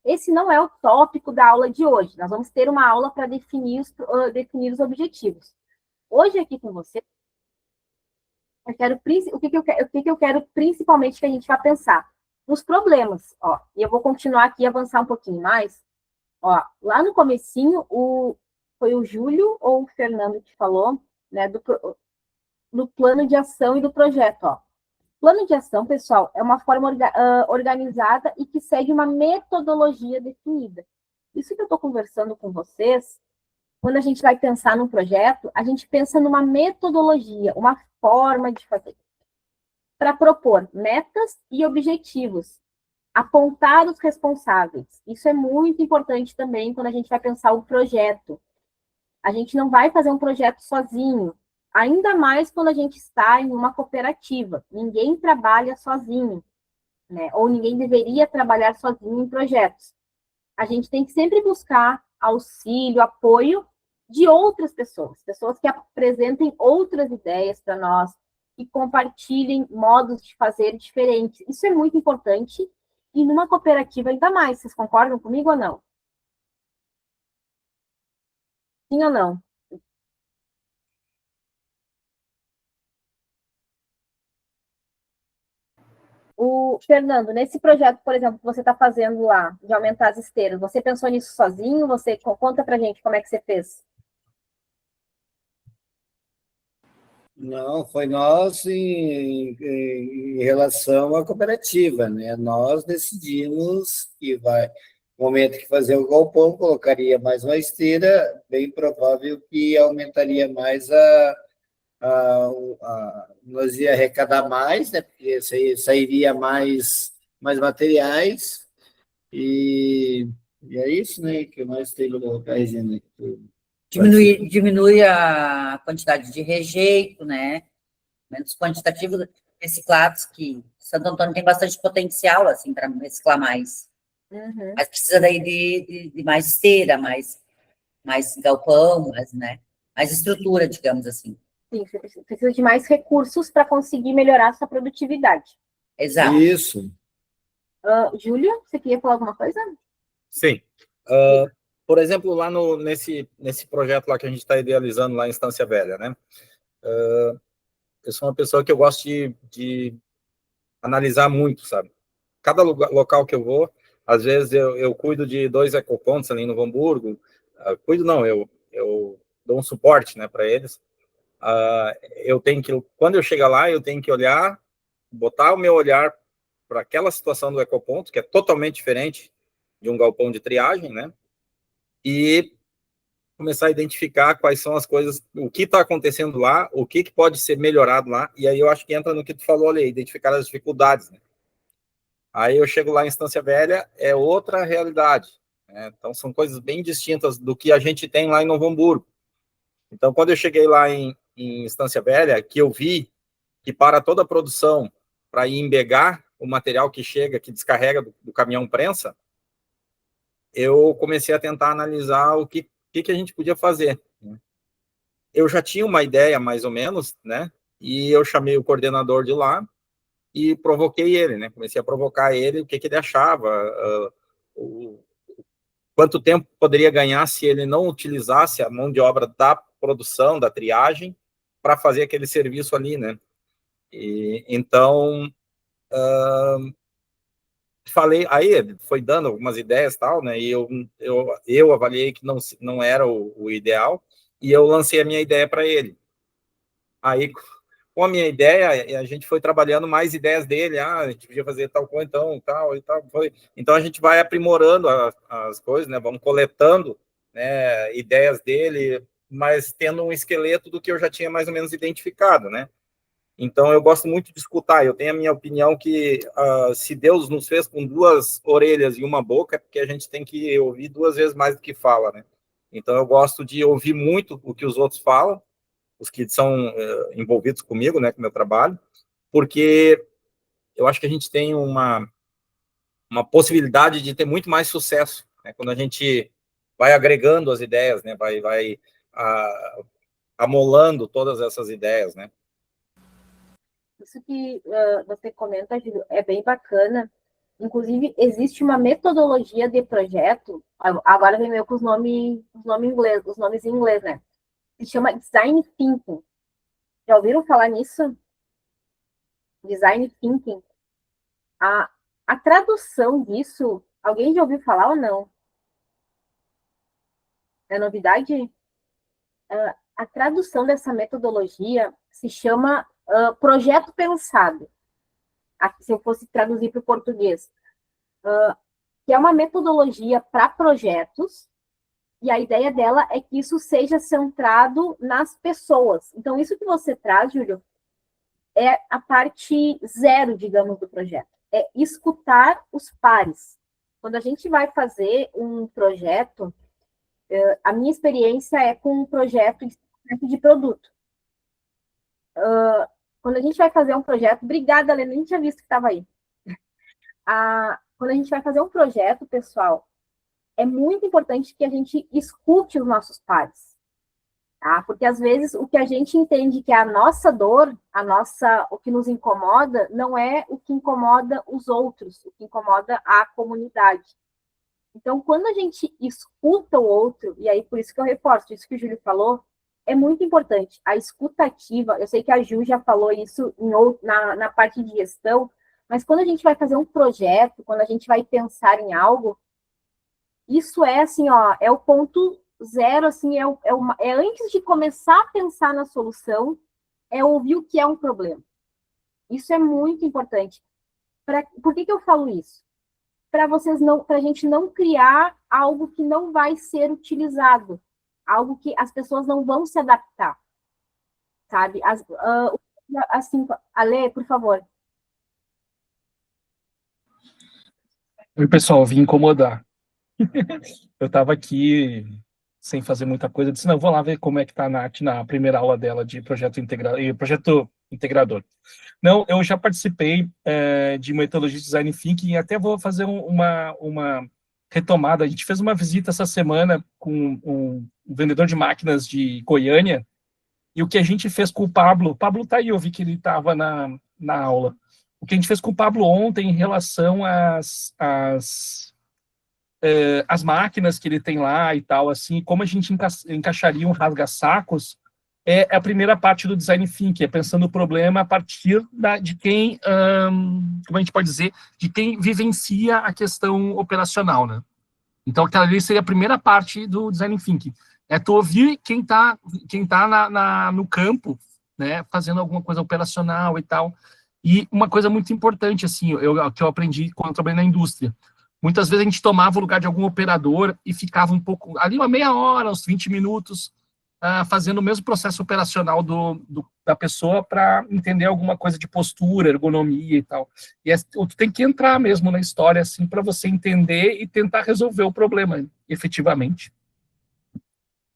Esse não é o tópico da aula de hoje. Nós vamos ter uma aula para definir os objetivos. Hoje, aqui com você, o que eu quero principalmente que a gente vá pensar? Nos problemas. Ó, e eu vou continuar aqui e avançar um pouquinho mais. Ó, lá no comecinho, foi o Júlio ou o Fernando que falou, né, do plano de ação e do projeto. Ó. Plano de ação, pessoal, é uma forma organizada e que segue uma metodologia definida. Isso que eu estou conversando com vocês, quando a gente vai pensar num projeto, a gente pensa numa metodologia, uma forma de fazer, para propor metas e objetivos, apontar os responsáveis. Isso é muito importante também quando a gente vai pensar o projeto. A gente não vai fazer um projeto sozinho, ainda mais quando a gente está em uma cooperativa. Ninguém trabalha sozinho, né? Ou ninguém deveria trabalhar sozinho em projetos. A gente tem que sempre buscar auxílio, apoio de outras pessoas que apresentem outras ideias para nós, que compartilhem modos de fazer diferentes. Isso é muito importante e numa cooperativa ainda mais. Vocês concordam comigo ou não? Sim ou não? O Fernando, nesse projeto, por exemplo, que você está fazendo lá, de aumentar as esteiras, você pensou nisso sozinho? Você conta para a gente como é que você fez? Não, foi nós em relação à cooperativa, né? Nós decidimos que no momento que fazer o galpão, colocaria mais uma esteira, bem provável que aumentaria mais nós ia arrecadar mais, né? Porque sairia mais materiais, e é isso, né? Que nós temos que colocar, Regina. Diminui a quantidade de rejeito, né? Menos quantitativos reciclados, que Santo Antônio tem bastante potencial, assim, para reciclar mais. Uhum. Mas precisa daí de mais esteira, mais galpão, mais estrutura, digamos assim. Sim, você precisa de mais recursos para conseguir melhorar a sua produtividade. Exato. Isso. Júlio, você queria falar alguma coisa? Sim. Por exemplo, lá nesse projeto lá que a gente está idealizando lá em Estância Velha, né? Eu sou uma pessoa que eu gosto de analisar muito, sabe? Cada local que eu vou, às vezes eu cuido de 2 ecopontos ali no Hamburgo. Cuido não, eu dou um suporte, né, para eles. Eu tenho que, quando eu chegar lá, eu tenho que olhar, botar o meu olhar para aquela situação do ecoponto, que é totalmente diferente de um galpão de triagem, né? E começar a identificar quais são as coisas, o que está acontecendo lá, o que pode ser melhorado lá, e aí eu acho que entra no que tu falou ali, identificar as dificuldades, né? Aí eu chego lá em Estância Velha, é outra realidade, né? Então são coisas bem distintas do que a gente tem lá em Novo Hamburgo. Então, quando eu cheguei lá em Estância Velha, que eu vi que para toda a produção, para ir embegar o material que chega, que descarrega do caminhão prensa, eu comecei a tentar analisar o que a gente podia fazer. Eu já tinha uma ideia, mais ou menos, né? E eu chamei o coordenador de lá e provoquei ele, né? Comecei a provocar ele, o que ele achava, quanto tempo poderia ganhar se ele não utilizasse a mão de obra da produção, da triagem, para fazer aquele serviço ali, né? E, então, falei, aí ele foi dando algumas ideias e tal, né? E eu avaliei que não era o ideal, e eu lancei a minha ideia para ele. Aí, com a minha ideia, a gente foi trabalhando mais ideias dele, a gente podia fazer tal coisa, então, tal e tal. Então, a gente vai aprimorando as coisas, né? Vamos coletando, né, ideias dele, mas tendo um esqueleto do que eu já tinha mais ou menos identificado, né? Então, eu gosto muito de escutar. Eu tenho a minha opinião que se Deus nos fez com 2 orelhas e uma boca, é porque a gente tem que ouvir 2 vezes mais do que fala, né? Então, eu gosto de ouvir muito o que os outros falam, os que são envolvidos comigo, né, com o meu trabalho, porque eu acho que a gente tem uma possibilidade de ter muito mais sucesso, né, quando a gente vai agregando as ideias, né, vai amolando todas essas ideias, né. Isso que você comenta, Júlio, é bem bacana. Inclusive, existe uma metodologia de projeto, agora vem meio com os nomes em inglês, né? Se chama Design Thinking. Já ouviram falar nisso? Design Thinking. A tradução disso, alguém já ouviu falar ou não? É novidade? A tradução dessa metodologia se chama projeto pensado. Aqui, se eu fosse traduzir para o português, que é uma metodologia para projetos, e a ideia dela é que isso seja centrado nas pessoas. Então, isso que você traz, Júlio, é a parte 0, digamos, do projeto. É escutar os pares. Quando a gente vai fazer um projeto, a minha experiência é com um projeto de produto. Quando a gente vai fazer um projeto... Obrigada, Helena, nem tinha visto que estava aí. Quando a gente vai fazer um projeto, pessoal, é muito importante que a gente escute os nossos pares. Tá? Porque, às vezes, o que a gente entende que é a nossa dor, o que nos incomoda, não é o que incomoda os outros, o que incomoda a comunidade. Então, quando a gente escuta o outro, e aí por isso que eu reforço isso que o Júlio falou, é muito importante. A escuta ativa, eu sei que a Ju já falou isso na parte de gestão, mas quando a gente vai fazer um projeto, quando a gente vai pensar em algo, isso é assim, ó, é o ponto 0, assim, é antes de começar a pensar na solução, é ouvir o que é um problema. Isso é muito importante. Por que eu falo isso? Para a gente não criar algo que não vai ser utilizado, algo que as pessoas não vão se adaptar, sabe? Assim, Ale, por favor. Oi, pessoal, vim incomodar. Eu estava aqui sem fazer muita coisa, disse, não, vou lá ver como é que está a Nath na primeira aula dela de projeto integrador. Não, eu já participei de metodologia de design thinking e até vou fazer uma retomada. A gente fez uma visita essa semana com um vendedor de máquinas de Goiânia e o que a gente fez com o Pablo tá aí, eu vi que ele estava na aula. O que a gente fez com o Pablo ontem em relação às máquinas que ele tem lá e tal, assim, como a gente encaixaria um rasga-sacos, é a primeira parte do design thinking, é pensando o problema a partir de quem, como a gente pode dizer, de quem vivencia a questão operacional, né? Então, aquela ali seria a primeira parte do design thinking. É tu ouvir quem tá no campo, né, fazendo alguma coisa operacional e tal. E uma coisa muito importante, assim, que eu aprendi quando eu trabalhei na indústria. Muitas vezes a gente tomava o lugar de algum operador e ficava um pouco, ali uma meia hora, uns 20 minutos, fazendo o mesmo processo operacional da pessoa para entender alguma coisa de postura, ergonomia e tal. E tu tem que entrar mesmo na história, assim, para você entender e tentar resolver o problema, efetivamente.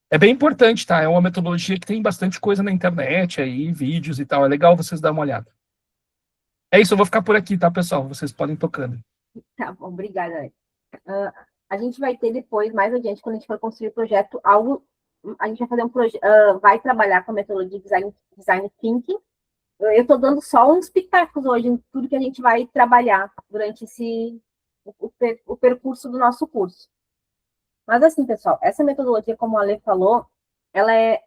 É bem importante, tá? É uma metodologia que tem bastante coisa na internet aí, vídeos e tal. É legal vocês darem uma olhada. É isso, eu vou ficar por aqui, tá, pessoal? Vocês podem ir tocando. Tá bom, obrigada. A gente vai ter depois, mais adiante, quando a gente for construir o projeto, a gente vai fazer vai trabalhar com a metodologia de design thinking. Eu estou dando só uns pitacos hoje em tudo que a gente vai trabalhar durante o percurso do nosso curso. Mas assim, pessoal, essa metodologia, como a Ale falou, ela é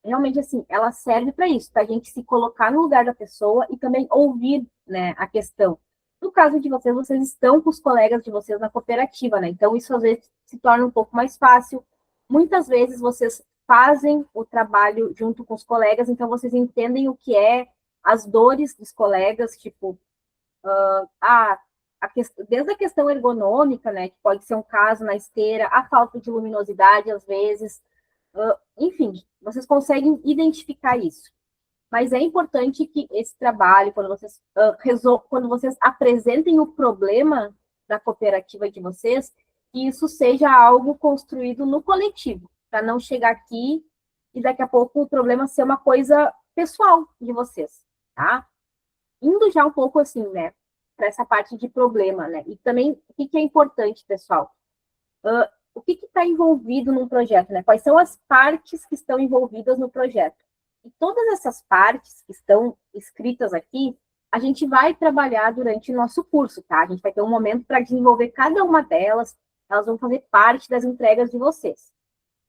realmente assim, ela serve para isso, para a gente se colocar no lugar da pessoa e também ouvir, né, a questão. No caso de vocês estão com os colegas de vocês na cooperativa, né? Então, isso às vezes se torna um pouco mais fácil. Muitas vezes vocês fazem o trabalho junto com os colegas, então vocês entendem o que é as dores dos colegas, tipo, desde a questão ergonômica, né, que pode ser um caso na esteira, a falta de luminosidade, às vezes, Enfim, vocês conseguem identificar isso. Mas é importante que esse trabalho, quando vocês apresentem o problema da cooperativa de vocês, que isso seja algo construído no coletivo, para não chegar aqui e daqui a pouco o problema ser uma coisa pessoal de vocês, tá? Indo já um pouco assim, né, para essa parte de problema, né? E também, o que é importante, pessoal? O que está envolvido num projeto, né? Quais são as partes que estão envolvidas no projeto? E todas essas partes que estão escritas aqui, a gente vai trabalhar durante o nosso curso, tá? A gente vai ter um momento para desenvolver cada uma delas, elas vão fazer parte das entregas de vocês.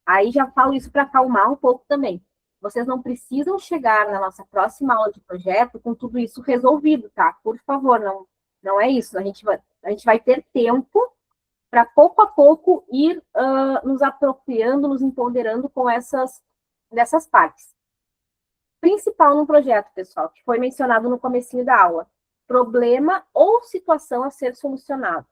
Aí já falo isso para acalmar um pouco também. Vocês não precisam chegar na nossa próxima aula de projeto com tudo isso resolvido, tá? Por favor, não é isso. A gente vai ter tempo para pouco a pouco ir nos apropriando, nos empoderando com dessas partes. Principal no projeto, pessoal, que foi mencionado no comecinho da aula. Problema ou situação a ser solucionado.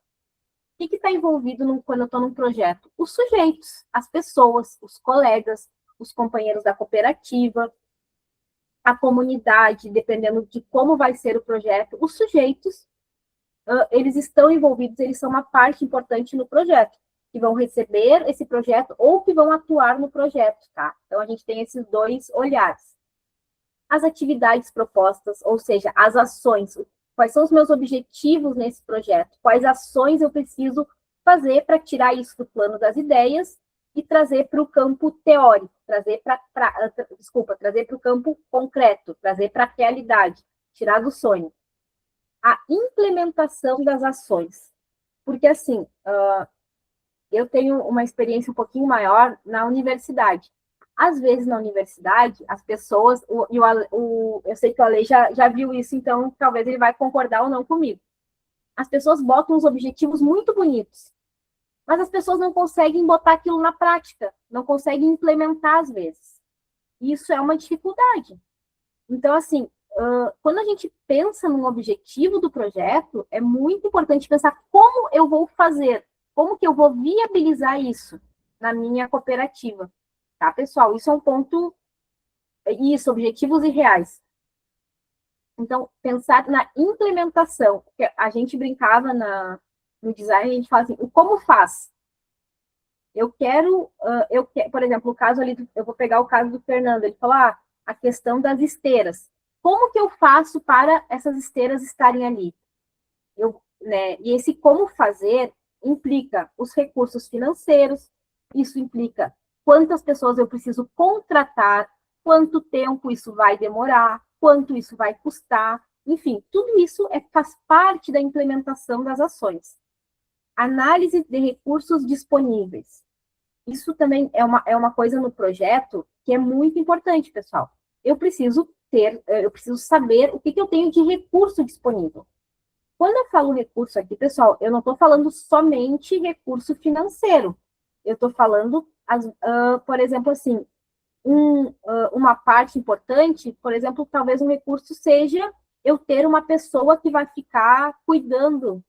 O que está envolvido quando eu estou num projeto? Os sujeitos, as pessoas, os colegas, os companheiros da cooperativa, a comunidade, dependendo de como vai ser o projeto. Os sujeitos, eles estão envolvidos, eles são uma parte importante no projeto, que vão receber esse projeto ou que vão atuar no projeto, tá? Então, a gente tem esses dois olhares. As atividades propostas, ou seja, as ações, quais são os meus objetivos nesse projeto, quais ações eu preciso fazer para tirar isso do plano das ideias e trazer para o campo teórico, trazer para o campo concreto, trazer para a realidade, tirar do sonho. A implementação das ações, porque assim, eu tenho uma experiência um pouquinho maior na universidade. Às vezes, na universidade, as pessoas... eu sei que o Ale já viu isso, então talvez ele vai concordar ou não comigo. As pessoas botam uns objetivos muito bonitos, mas as pessoas não conseguem botar aquilo na prática, não conseguem implementar às vezes. E isso é uma dificuldade. Então, assim, quando a gente pensa num objetivo do projeto, é muito importante pensar como eu vou fazer, como que eu vou viabilizar isso na minha cooperativa. Tá, pessoal? Isso é um ponto... Isso, objetivos e reais. Então, pensar na implementação. A gente brincava no design, a gente fala assim, o como faz? Eu quero, por exemplo, o caso ali, eu vou pegar o caso do Fernando, ele falou, a questão das esteiras. Como que eu faço para essas esteiras estarem ali? E esse como fazer implica os recursos financeiros, isso implica quantas pessoas eu preciso contratar, quanto tempo isso vai demorar, quanto isso vai custar, enfim, tudo isso faz parte da implementação das ações. Análise de recursos disponíveis. Isso também é uma coisa no projeto que é muito importante, pessoal. Eu preciso saber o que eu tenho de recurso disponível. Quando eu falo recurso aqui, pessoal, eu não estou falando somente recurso financeiro. Eu estou falando, por exemplo, assim, uma parte importante, por exemplo, talvez um recurso seja eu ter uma pessoa que vai ficar cuidando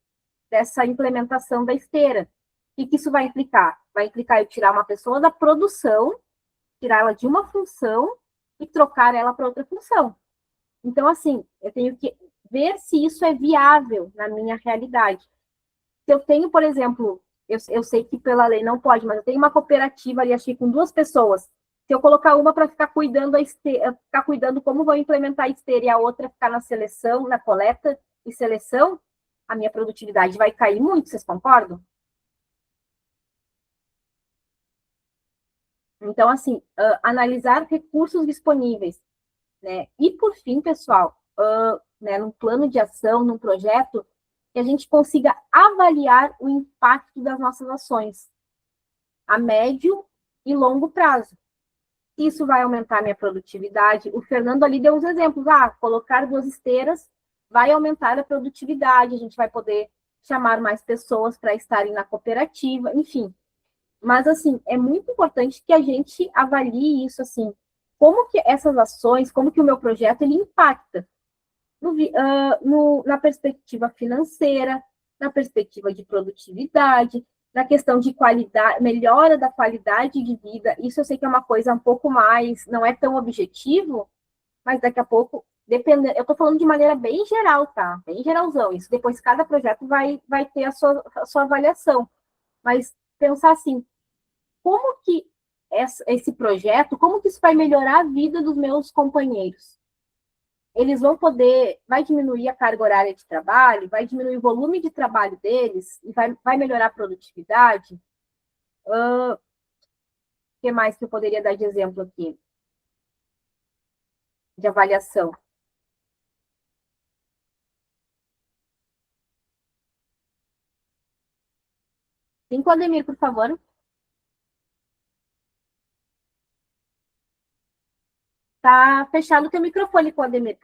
dessa implementação da esteira. O que isso vai implicar? Vai implicar eu tirar uma pessoa da produção, tirar ela de uma função e trocar ela para outra função. Então, assim, eu tenho que ver se isso é viável na minha realidade. Se eu tenho, por exemplo, eu sei que pela lei não pode, mas eu tenho uma cooperativa ali, achei com 2 pessoas. Se eu colocar uma para ficar cuidando ficar cuidando como vou implementar a esteira e a outra ficar na seleção, na coleta e seleção, a minha produtividade vai cair muito, vocês concordam? Então, assim, analisar recursos disponíveis, né? E, por fim, pessoal, num plano de ação, num projeto, que a gente consiga avaliar o impacto das nossas ações a médio e longo prazo. Isso vai aumentar a minha produtividade. O Fernando ali deu uns exemplos. Colocar 2 esteiras vai aumentar a produtividade, a gente vai poder chamar mais pessoas para estarem na cooperativa, enfim. Mas, assim, é muito importante que a gente avalie isso, assim, como que essas ações, como que o meu projeto, ele impacta na perspectiva financeira, na perspectiva de produtividade, na questão de qualidade, melhora da qualidade de vida. Isso eu sei que é uma coisa um pouco mais, não é tão objetivo, mas daqui a pouco, dependendo, eu estou falando de maneira bem geral, tá? Bem geralzão. Isso depois cada projeto vai ter a sua avaliação. Mas pensar assim, como que esse projeto, como que isso vai melhorar a vida dos meus companheiros? Eles vão poder, vai diminuir a carga horária de trabalho, vai diminuir o volume de trabalho deles, e vai melhorar a produtividade? O que mais que eu poderia dar de exemplo aqui? De avaliação. Sim, Ademir, por favor. Tá fechado o teu microfone, Ademir.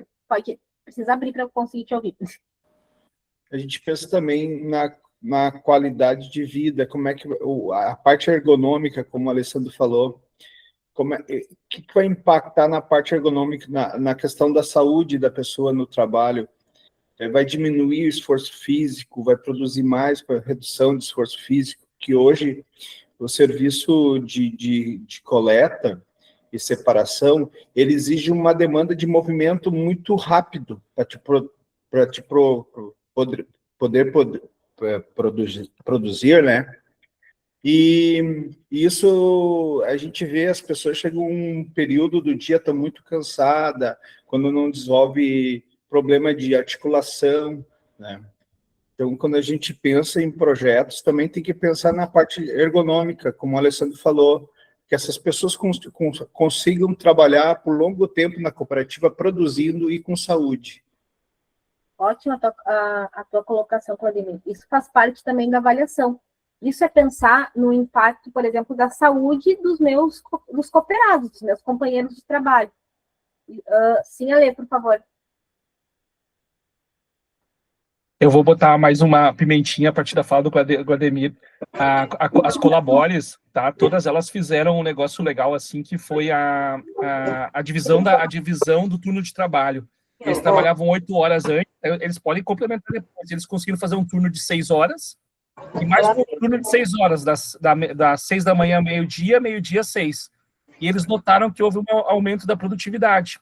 Precisa abrir para eu conseguir te ouvir. A gente pensa também na qualidade de vida, como é que a parte ergonômica, como o Alessandro falou, que vai impactar na parte ergonômica, na questão da saúde da pessoa no trabalho. Vai diminuir o esforço físico, vai produzir mais para redução de esforço físico, que hoje o serviço de coleta e separação, ele exige uma demanda de movimento muito rápido para poder produzir, né? E isso, a gente vê, as pessoas chegam um período do dia, estão muito cansada, quando não desenvolve problema de articulação, né? Então, quando a gente pensa em projetos, também tem que pensar na parte ergonômica, como o Alessandro falou, que essas pessoas consigam trabalhar por longo tempo na cooperativa, produzindo e com saúde. Ótima a tua colocação, Claudemir. Isso faz parte também da avaliação. Isso é pensar no impacto, por exemplo, da saúde dos cooperados, dos meus companheiros de trabalho. Sim, Ale, por favor. Eu vou botar mais uma pimentinha a partir da fala do Guademir. As colabores, tá? Todas elas fizeram um negócio legal, assim, que foi a divisão do turno de trabalho. Eles trabalhavam 8 horas antes, eles podem complementar depois. Eles conseguiram fazer um turno de 6 horas, e mais um turno de 6 horas, das 6 da manhã, meio-dia, 6. E eles notaram que houve um aumento da produtividade.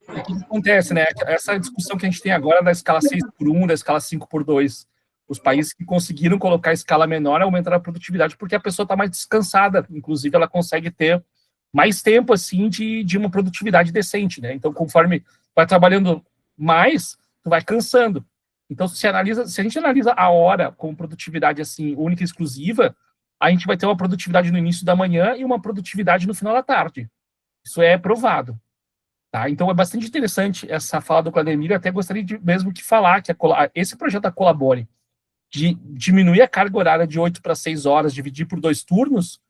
O que acontece, né? Essa discussão que a gente tem agora da escala 6x1, da escala 5x2. Os países que conseguiram colocar a escala menor aumentaram a produtividade porque a pessoa está mais descansada. Inclusive, ela consegue ter mais tempo, assim, de uma produtividade decente, né? Então, conforme vai trabalhando mais, tu vai cansando. Então, se a gente analisa a hora como produtividade, assim, única e exclusiva, a gente vai ter uma produtividade no início da manhã e uma produtividade no final da tarde. Isso é provado. Tá? Então, é bastante interessante essa fala do Claudemir. Até gostaria mesmo de falar que esse projeto da Colabore, de diminuir a carga horária de 8 para 6 horas, dividir por 2 turnos,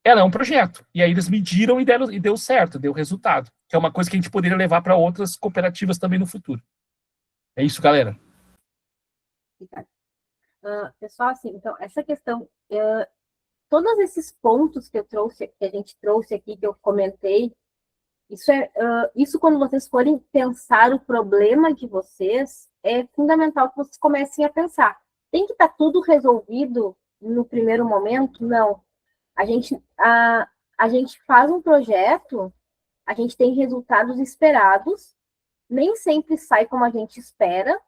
ela é um projeto. E aí eles mediram e deu certo, deu resultado. Que é uma coisa que a gente poderia levar para outras cooperativas também no futuro. É isso, galera. Pessoal, assim, então, essa questão, todos esses pontos que a gente trouxe aqui, que eu comentei, isso quando vocês forem pensar o problema de vocês, é fundamental que vocês comecem a pensar. Tem que estar tudo resolvido no primeiro momento? Não. A gente faz um projeto, a gente tem resultados esperados, nem sempre sai como a gente espera,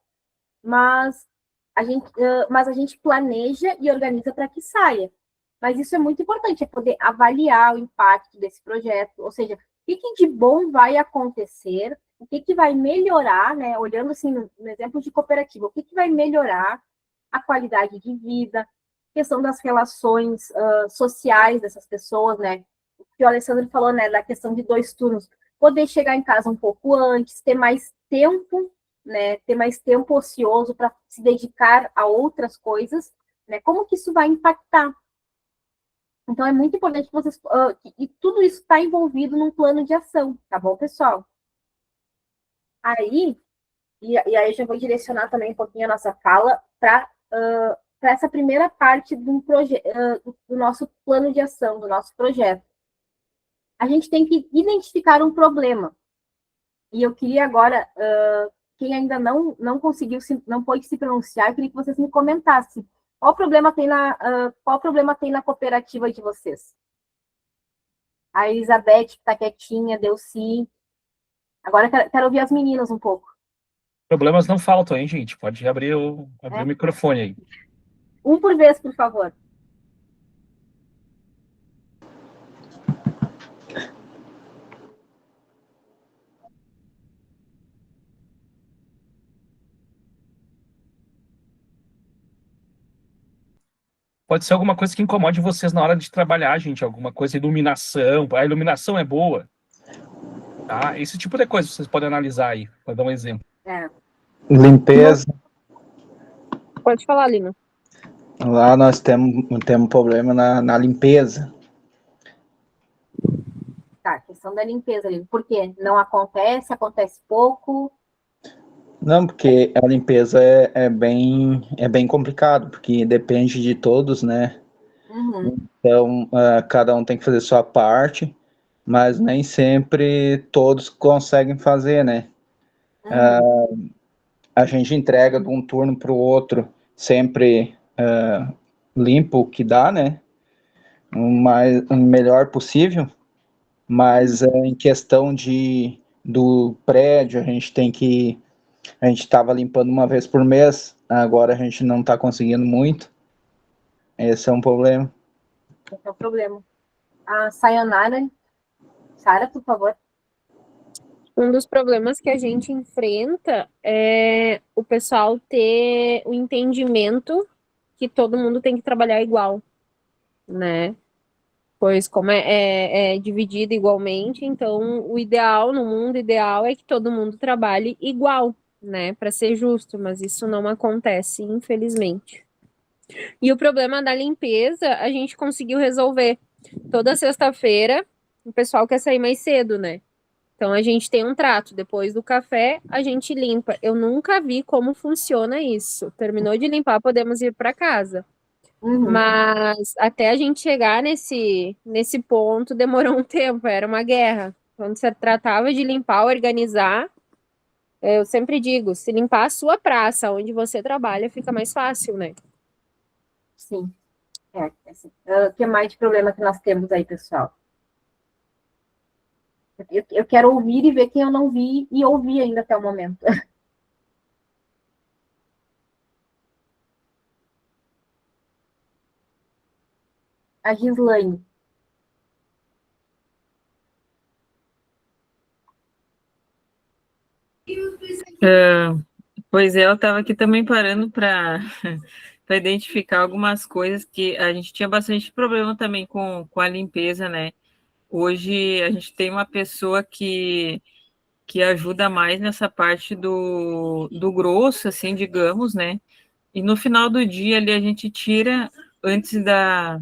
mas a gente planeja e organiza para que saia. Mas isso é muito importante, é poder avaliar o impacto desse projeto, ou seja, o que de bom vai acontecer, o que vai melhorar, né? Olhando assim no exemplo de cooperativa, o que vai melhorar a qualidade de vida, questão das relações sociais dessas pessoas, né? O que o Alessandro falou, né? Da questão de 2 turnos, poder chegar em casa um pouco antes, ter mais tempo, né? Ter mais tempo ocioso para se dedicar a outras coisas, né? Como que isso vai impactar? Então, é muito importante que vocês... e tudo isso está envolvido num plano de ação, tá bom, pessoal? Aí, e aí eu já vou direcionar também um pouquinho a nossa fala para essa primeira parte do nosso plano de ação, do nosso projeto. A gente tem que identificar um problema. E eu queria agora, quem ainda não conseguiu, não pôde se pronunciar, eu queria que vocês me comentassem. Qual problema tem qual problema tem na cooperativa de vocês? A Elizabeth, que está quietinha, deu sim. Agora quero ouvir as meninas um pouco. Problemas não faltam, hein, gente? Pode abrir o microfone aí. Um por vez, por favor. Pode ser alguma coisa que incomode vocês na hora de trabalhar, gente. Alguma coisa, iluminação. A iluminação é boa. Tá? Esse tipo de coisa vocês podem analisar aí. Vou dar um exemplo. Limpeza. Pode falar, Lino. Lá nós temos problema na limpeza. Tá, questão da limpeza, Lino. Por quê? Não acontece? Acontece pouco? Não, porque a limpeza é bem complicado, porque depende de todos, né? Então, cada um tem que fazer sua parte, mas nem sempre todos conseguem fazer, né? A gente entrega de um turno para o outro, sempre limpo o que dá, né? O melhor possível, mas em questão do prédio, a gente estava limpando uma vez por mês, agora a gente não está conseguindo muito. Esse é um problema. Esse é o problema. A Sayonara, Sara, por favor. Um dos problemas que a gente enfrenta é o pessoal ter o entendimento que todo mundo tem que trabalhar igual, né? Pois como é dividido igualmente, então o ideal, no mundo ideal, é que todo mundo trabalhe igual, né? Para ser justo, mas isso não acontece, infelizmente. E o problema da limpeza, a gente conseguiu resolver. Toda sexta-feira, o pessoal quer sair mais cedo, né? Então a gente tem um trato. Depois do café, a gente limpa. Eu nunca vi como funciona isso. Terminou de limpar, podemos ir para casa. Mas até a gente chegar nesse ponto, demorou um tempo, era uma guerra. Quando se tratava de limpar, organizar, eu sempre digo, se limpar a sua praça, onde você trabalha, fica mais fácil, né? Sim. Assim. O que mais de problema que nós temos aí, pessoal? Eu quero ouvir e ver quem eu não vi e ouvi ainda até o momento. A Gislaine. Pois é, eu estava aqui também parando para identificar algumas coisas que a gente tinha bastante problema também com a limpeza, né? Hoje a gente tem uma pessoa que ajuda mais nessa parte do grosso, assim, digamos, né? E no final do dia ali a gente tira, antes da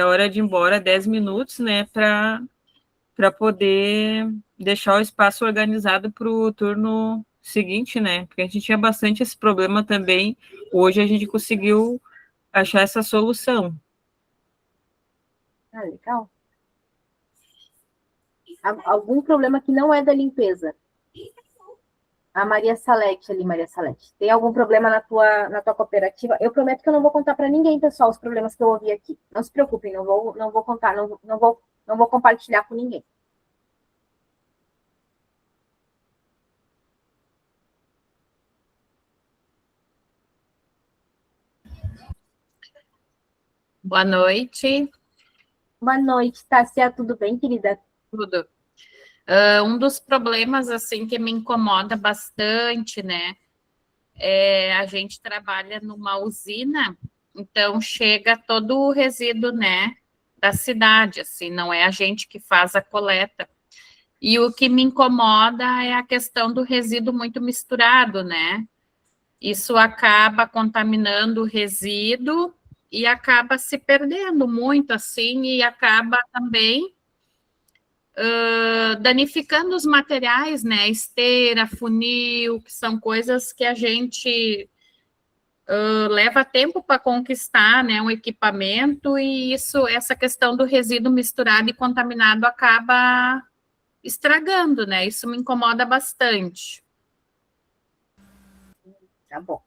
hora de ir embora, 10 minutos, né? Para poder deixar o espaço organizado para o turno seguinte, né? Porque a gente tinha bastante esse problema também. Hoje a gente conseguiu achar essa solução. Ah, legal. Algum problema que não é da limpeza? A Maria Salete ali, Maria Salete. Tem algum problema na tua cooperativa? Eu prometo que eu não vou contar para ninguém, pessoal, os problemas que eu ouvi aqui. Não se preocupem, não vou contar, não vou compartilhar com ninguém. Boa noite. Boa noite, Tássia, tudo bem, querida? Tudo. Um dos problemas, assim, que me incomoda bastante, né, a gente trabalha numa usina, então chega todo o resíduo, né, da cidade, assim, não é a gente que faz a coleta. E o que me incomoda é a questão do resíduo muito misturado, né? Isso acaba contaminando o resíduo e acaba se perdendo muito, assim, e acaba também danificando os materiais, né? Esteira, funil, que são coisas que a gente leva tempo para conquistar, né? Um equipamento, e essa questão do resíduo misturado e contaminado acaba estragando, né? Isso me incomoda bastante. Tá bom.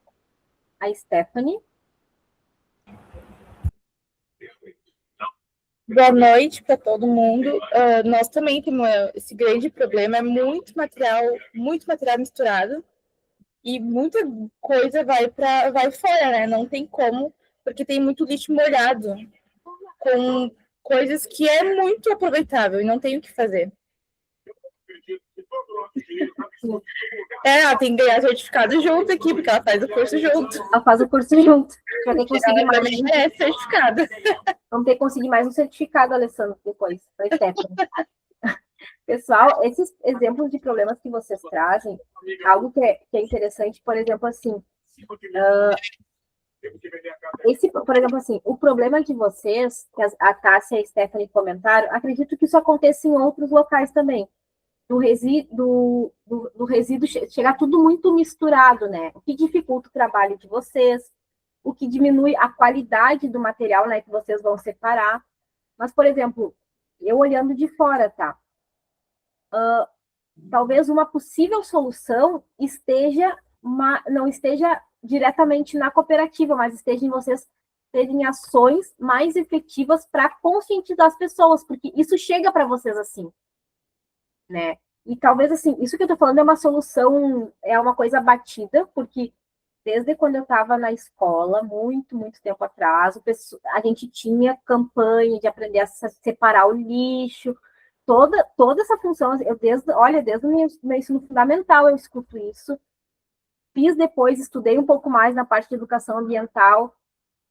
A Stephanie? Boa noite para todo mundo. Nós também temos esse grande problema, é muito material misturado e muita coisa vai fora, né? Não tem como, porque tem muito lixo molhado com coisas que é muito aproveitável e não tem o que fazer. Ela tem que ganhar certificado junto aqui, porque ela faz o curso junto. Ela faz o curso junto. Vai ter que conseguir mais. Também é certificado. Vamos ter que conseguir mais um certificado, Alessandro, depois, para Stephanie. Pessoal, esses exemplos de problemas que vocês trazem, algo que é interessante, por exemplo, assim, por exemplo, assim, o problema de vocês, que a Tássia e a Stephanie comentaram, acredito que isso aconteça em outros locais também. Do resíduo chegar tudo muito misturado, né? O que dificulta o trabalho de vocês, o que diminui a qualidade do material, né, que vocês vão separar. Mas, por exemplo, eu olhando de fora, tá? Talvez uma possível solução não esteja diretamente na cooperativa, mas esteja em vocês terem ações mais efetivas para conscientizar as pessoas, porque isso chega para vocês assim, né? E talvez, assim, isso que eu tô falando é uma solução, é uma coisa batida, porque desde quando eu estava na escola, muito tempo atrás, a gente tinha campanha de aprender a separar o lixo, toda essa função, desde o meu ensino fundamental eu escuto isso. Fiz depois, estudei um pouco mais na parte de educação ambiental,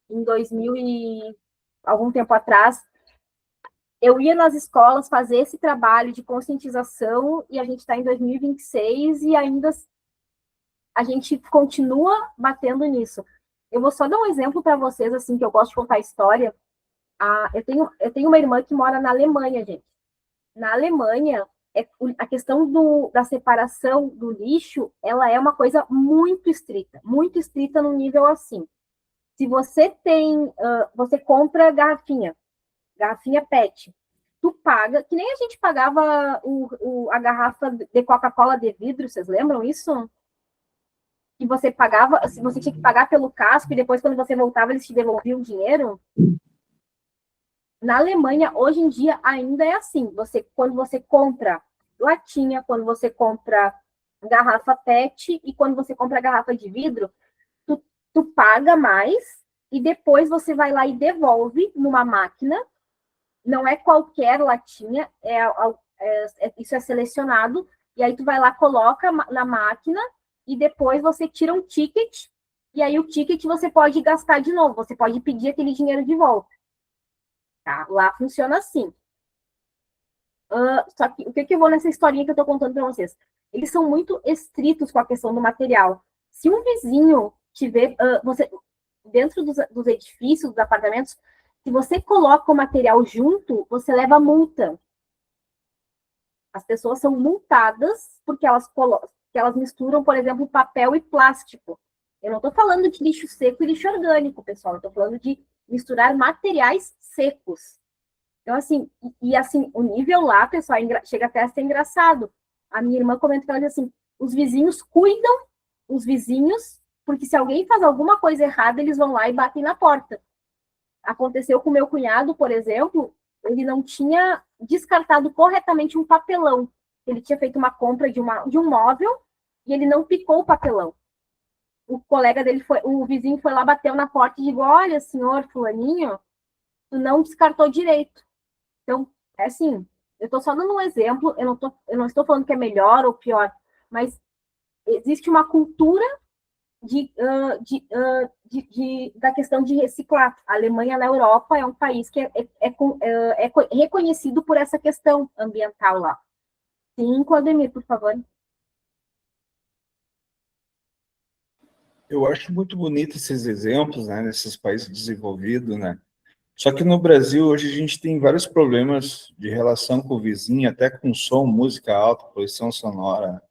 em 2000 e algum tempo atrás. Eu ia nas escolas fazer esse trabalho de conscientização e a gente está em 2026 e ainda a gente continua batendo nisso. Eu vou só dar um exemplo para vocês, assim, que eu gosto de contar história. Eu tenho uma irmã que mora na Alemanha, gente. Na Alemanha, a questão da separação do lixo, ela é uma coisa muito estrita no nível assim. Se você você compra garrafinha PET, tu paga, que nem a gente pagava a garrafa de Coca-Cola de vidro, vocês lembram isso? Que você pagava, você tinha que pagar pelo casco e depois, quando você voltava, eles te devolviam o dinheiro. Na Alemanha, hoje em dia, ainda é assim. Quando você compra latinha, quando você compra garrafa PET e quando você compra garrafa de vidro, tu paga mais e depois você vai lá e devolve numa máquina. Não é qualquer latinha, isso é selecionado, e aí tu vai lá, coloca na máquina e depois você tira um ticket, e aí o ticket você pode gastar de novo, você pode pedir aquele dinheiro de volta. Tá? Lá funciona assim. Só que o que eu vou nessa historinha que eu tô contando para vocês? Eles são muito estritos com a questão do material. Se um vizinho tiver, dentro dos edifícios, dos apartamentos, se você coloca o material junto, você leva multa. As pessoas são multadas porque elas misturam, por exemplo, papel e plástico. Eu não estou falando de lixo seco e lixo orgânico, pessoal. Eu estou falando de misturar materiais secos. Então, assim, o nível lá, pessoal, chega até a ser engraçado. A minha irmã comenta que ela diz assim, os vizinhos cuidam, porque se alguém faz alguma coisa errada, eles vão lá e batem na porta. Aconteceu com meu cunhado, por exemplo, ele não tinha descartado corretamente um papelão. Ele tinha feito uma compra de um móvel e ele não picou o papelão. O vizinho foi lá, bateu na porta e disse, olha, senhor fulaninho, tu não descartou direito. Então, é assim, eu estou só dando um exemplo, eu não estou falando que é melhor ou pior, mas existe uma cultura da questão de reciclar. A Alemanha, na Europa, é um país que é reconhecido por essa questão ambiental lá. Sim, Claudemir, por favor. Eu acho muito bonito esses exemplos, né, nesses países desenvolvidos, né? Só que no Brasil, hoje, a gente tem vários problemas de relação com o vizinho, até com som, música alta, poluição sonora.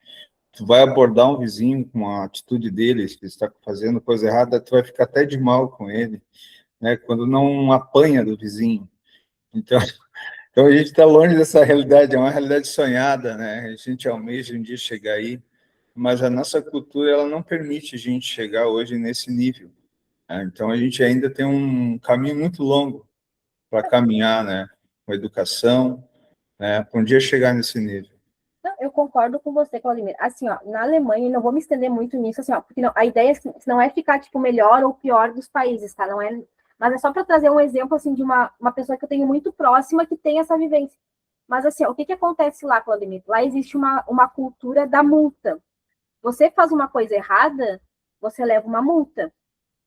Tu vai abordar um vizinho com a atitude dele, que está fazendo coisa errada, tu vai ficar até de mal com ele, né? Quando não apanha do vizinho. Então a gente está longe dessa realidade, é uma realidade sonhada, né? A gente almeja um dia chegar aí, mas a nossa cultura ela não permite a gente chegar hoje nesse nível. Né? Então a gente ainda tem um caminho muito longo para caminhar, né? com educação, né? Para um dia chegar nesse nível. Não, eu concordo com você, Claudemir. Assim, ó, na Alemanha, e não vou me estender muito nisso, assim, ó, porque não, a ideia não é ficar, tipo, melhor ou pior dos países, tá? Não é, mas é só para trazer um exemplo, assim, de uma pessoa que eu tenho muito próxima que tem essa vivência. Mas, assim, ó, o que acontece lá, Claudemir? Lá existe uma cultura da multa. Você faz uma coisa errada, você leva uma multa.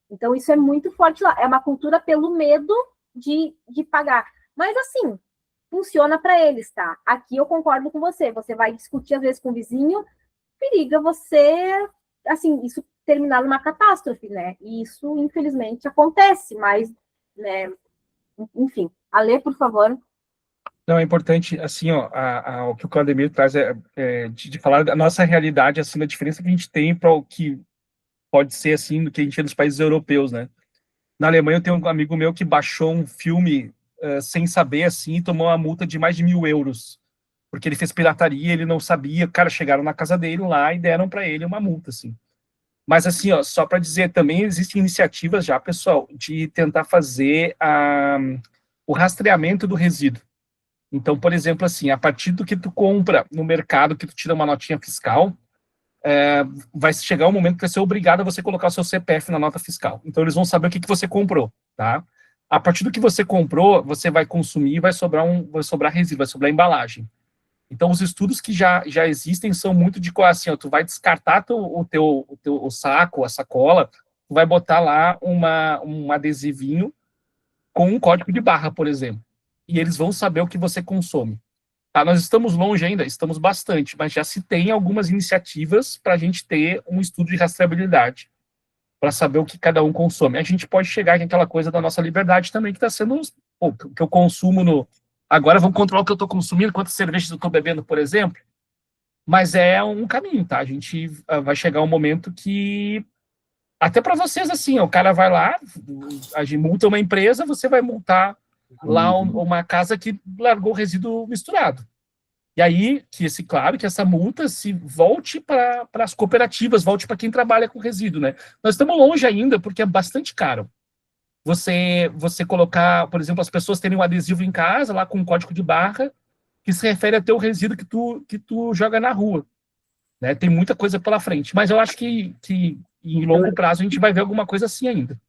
Então, isso é muito forte lá. É uma cultura pelo medo de pagar. Mas, assim, funciona para eles, tá? Aqui eu concordo com você. Você vai discutir, às vezes, com o vizinho, periga você, assim, isso terminar numa catástrofe, né? E isso, infelizmente, acontece. Mas, né, enfim. Ale, por favor. Não, é importante, assim, ó, o que o Claudemir traz de falar da nossa realidade, assim, da diferença que a gente tem para o que pode ser, assim, do que a gente é nos países europeus, né? Na Alemanha, eu tenho um amigo meu que baixou um filme sem saber, assim, e tomou uma multa de mais de 1.000 euros, porque ele fez pirataria, ele não sabia, cara, chegaram na casa dele lá e deram para ele uma multa, assim. Mas, assim, ó, só para dizer, também existem iniciativas já, pessoal, de tentar fazer o rastreamento do resíduo. Então, por exemplo, assim, a partir do que tu compra no mercado, que tu tira uma notinha fiscal, vai chegar um momento que vai ser obrigado a você colocar o seu CPF na nota fiscal. Então, eles vão saber o que você comprou, tá? A partir do que você comprou, você vai consumir, vai sobrar resíduo, vai sobrar embalagem. Então, os estudos que já existem são muito de qual, assim, ó, tu vai descartar o saco, a sacola, tu vai botar lá um adesivinho com um código de barra, por exemplo. E eles vão saber o que você consome. Tá, nós estamos longe ainda, estamos bastante, mas já se tem algumas iniciativas para a gente ter um estudo de rastreabilidade, para saber o que cada um consome. A gente pode chegar naquela coisa da nossa liberdade também, que está sendo o que eu consumo Agora vamos controlar o que eu estou consumindo, quantas cervejas eu estou bebendo, por exemplo. Mas é um caminho, tá? A gente vai chegar um momento que até para vocês, assim, o cara vai lá, a gente multa uma empresa, você vai multar lá uma casa que largou o resíduo misturado. E aí, claro, que essa multa se volte para as cooperativas, volte para quem trabalha com resíduo, né? Nós estamos longe ainda, porque é bastante caro. Você colocar, por exemplo, as pessoas terem um adesivo em casa, lá com um código de barra, que se refere a teu resíduo que tu joga na rua. Né? Tem muita coisa pela frente. Mas eu acho que em longo prazo a gente vai ver alguma coisa assim ainda.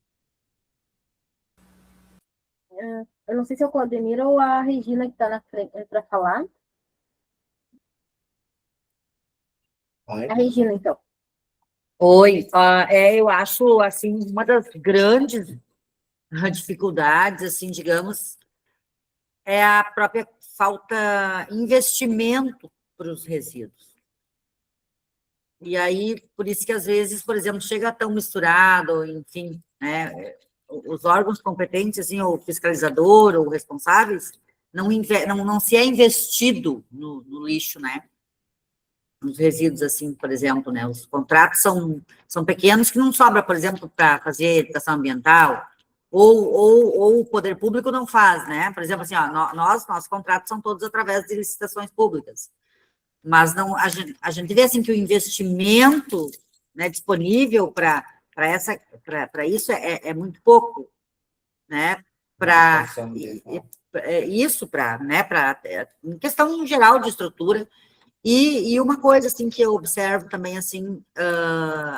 Eu não sei se é o Claudemir ou a Regina que está na frente para falar. A Regina, então. Oi, eu acho, assim, uma das grandes dificuldades, assim, digamos, é a própria falta de investimento para os resíduos. E aí, por isso que às vezes, por exemplo, chega tão misturado, enfim, né, os órgãos competentes, assim, o fiscalizador ou responsáveis, não se é investido no lixo, né? Nos resíduos, assim, por exemplo, né? Os contratos são pequenos que não sobra, por exemplo, para fazer educação ambiental, ou o poder público não faz, né? Por exemplo, assim, ó, nossos contratos são todos através de licitações públicas. Mas não, a gente vê, assim, que o investimento, né, disponível para isso é muito pouco, né? Para isso, né, em questão geral de estrutura. E uma coisa, assim, que eu observo também, assim,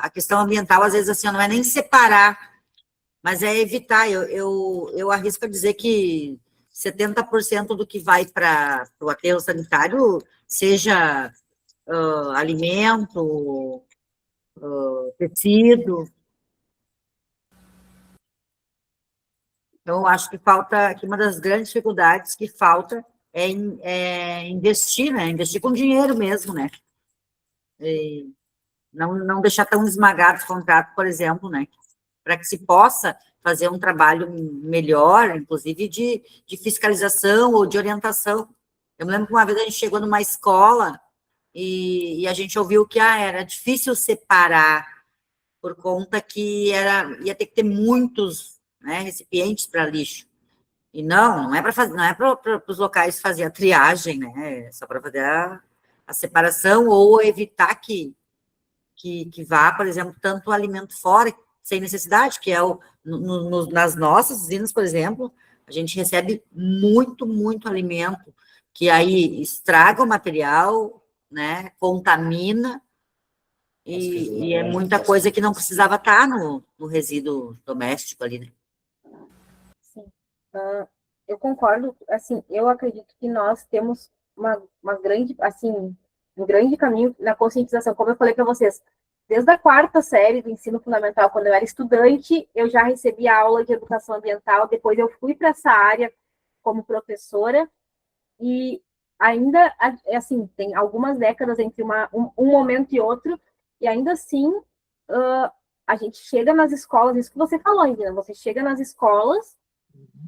a questão ambiental, às vezes, assim, não é nem separar, mas é evitar. Eu arrisco a dizer que 70% do que vai para o aterro sanitário, seja alimento, tecido. Então, eu acho que uma das grandes dificuldades que falta é investir, né? Investir com dinheiro mesmo, né? E não deixar tão esmagado o contrato, por exemplo, né? Para que se possa fazer um trabalho melhor, inclusive de fiscalização ou de orientação. Eu me lembro que uma vez a gente chegou numa escola e a gente ouviu que era difícil separar, por conta que ia ter que ter muitos, né, recipientes para lixo. E não é para os locais fazer a triagem, né? É só para fazer a separação ou evitar que vá, por exemplo, tanto alimento fora, sem necessidade, que é nas nossas usinas, por exemplo, A gente recebe muito, muito alimento, que aí estraga o material, né, contamina, e é muita coisa que não precisava estar no resíduo doméstico ali, né? Sim. Eu concordo, assim, eu acredito que nós temos uma grande, assim, um grande caminho na conscientização, como eu falei para vocês, desde a 4ª série do ensino fundamental, quando eu era estudante, eu já recebia aula de educação ambiental, depois eu fui para essa área como professora, e ainda, assim, tem algumas décadas entre um momento e outro, e ainda assim, a gente chega nas escolas, isso que você falou, Indina, você chega nas escolas,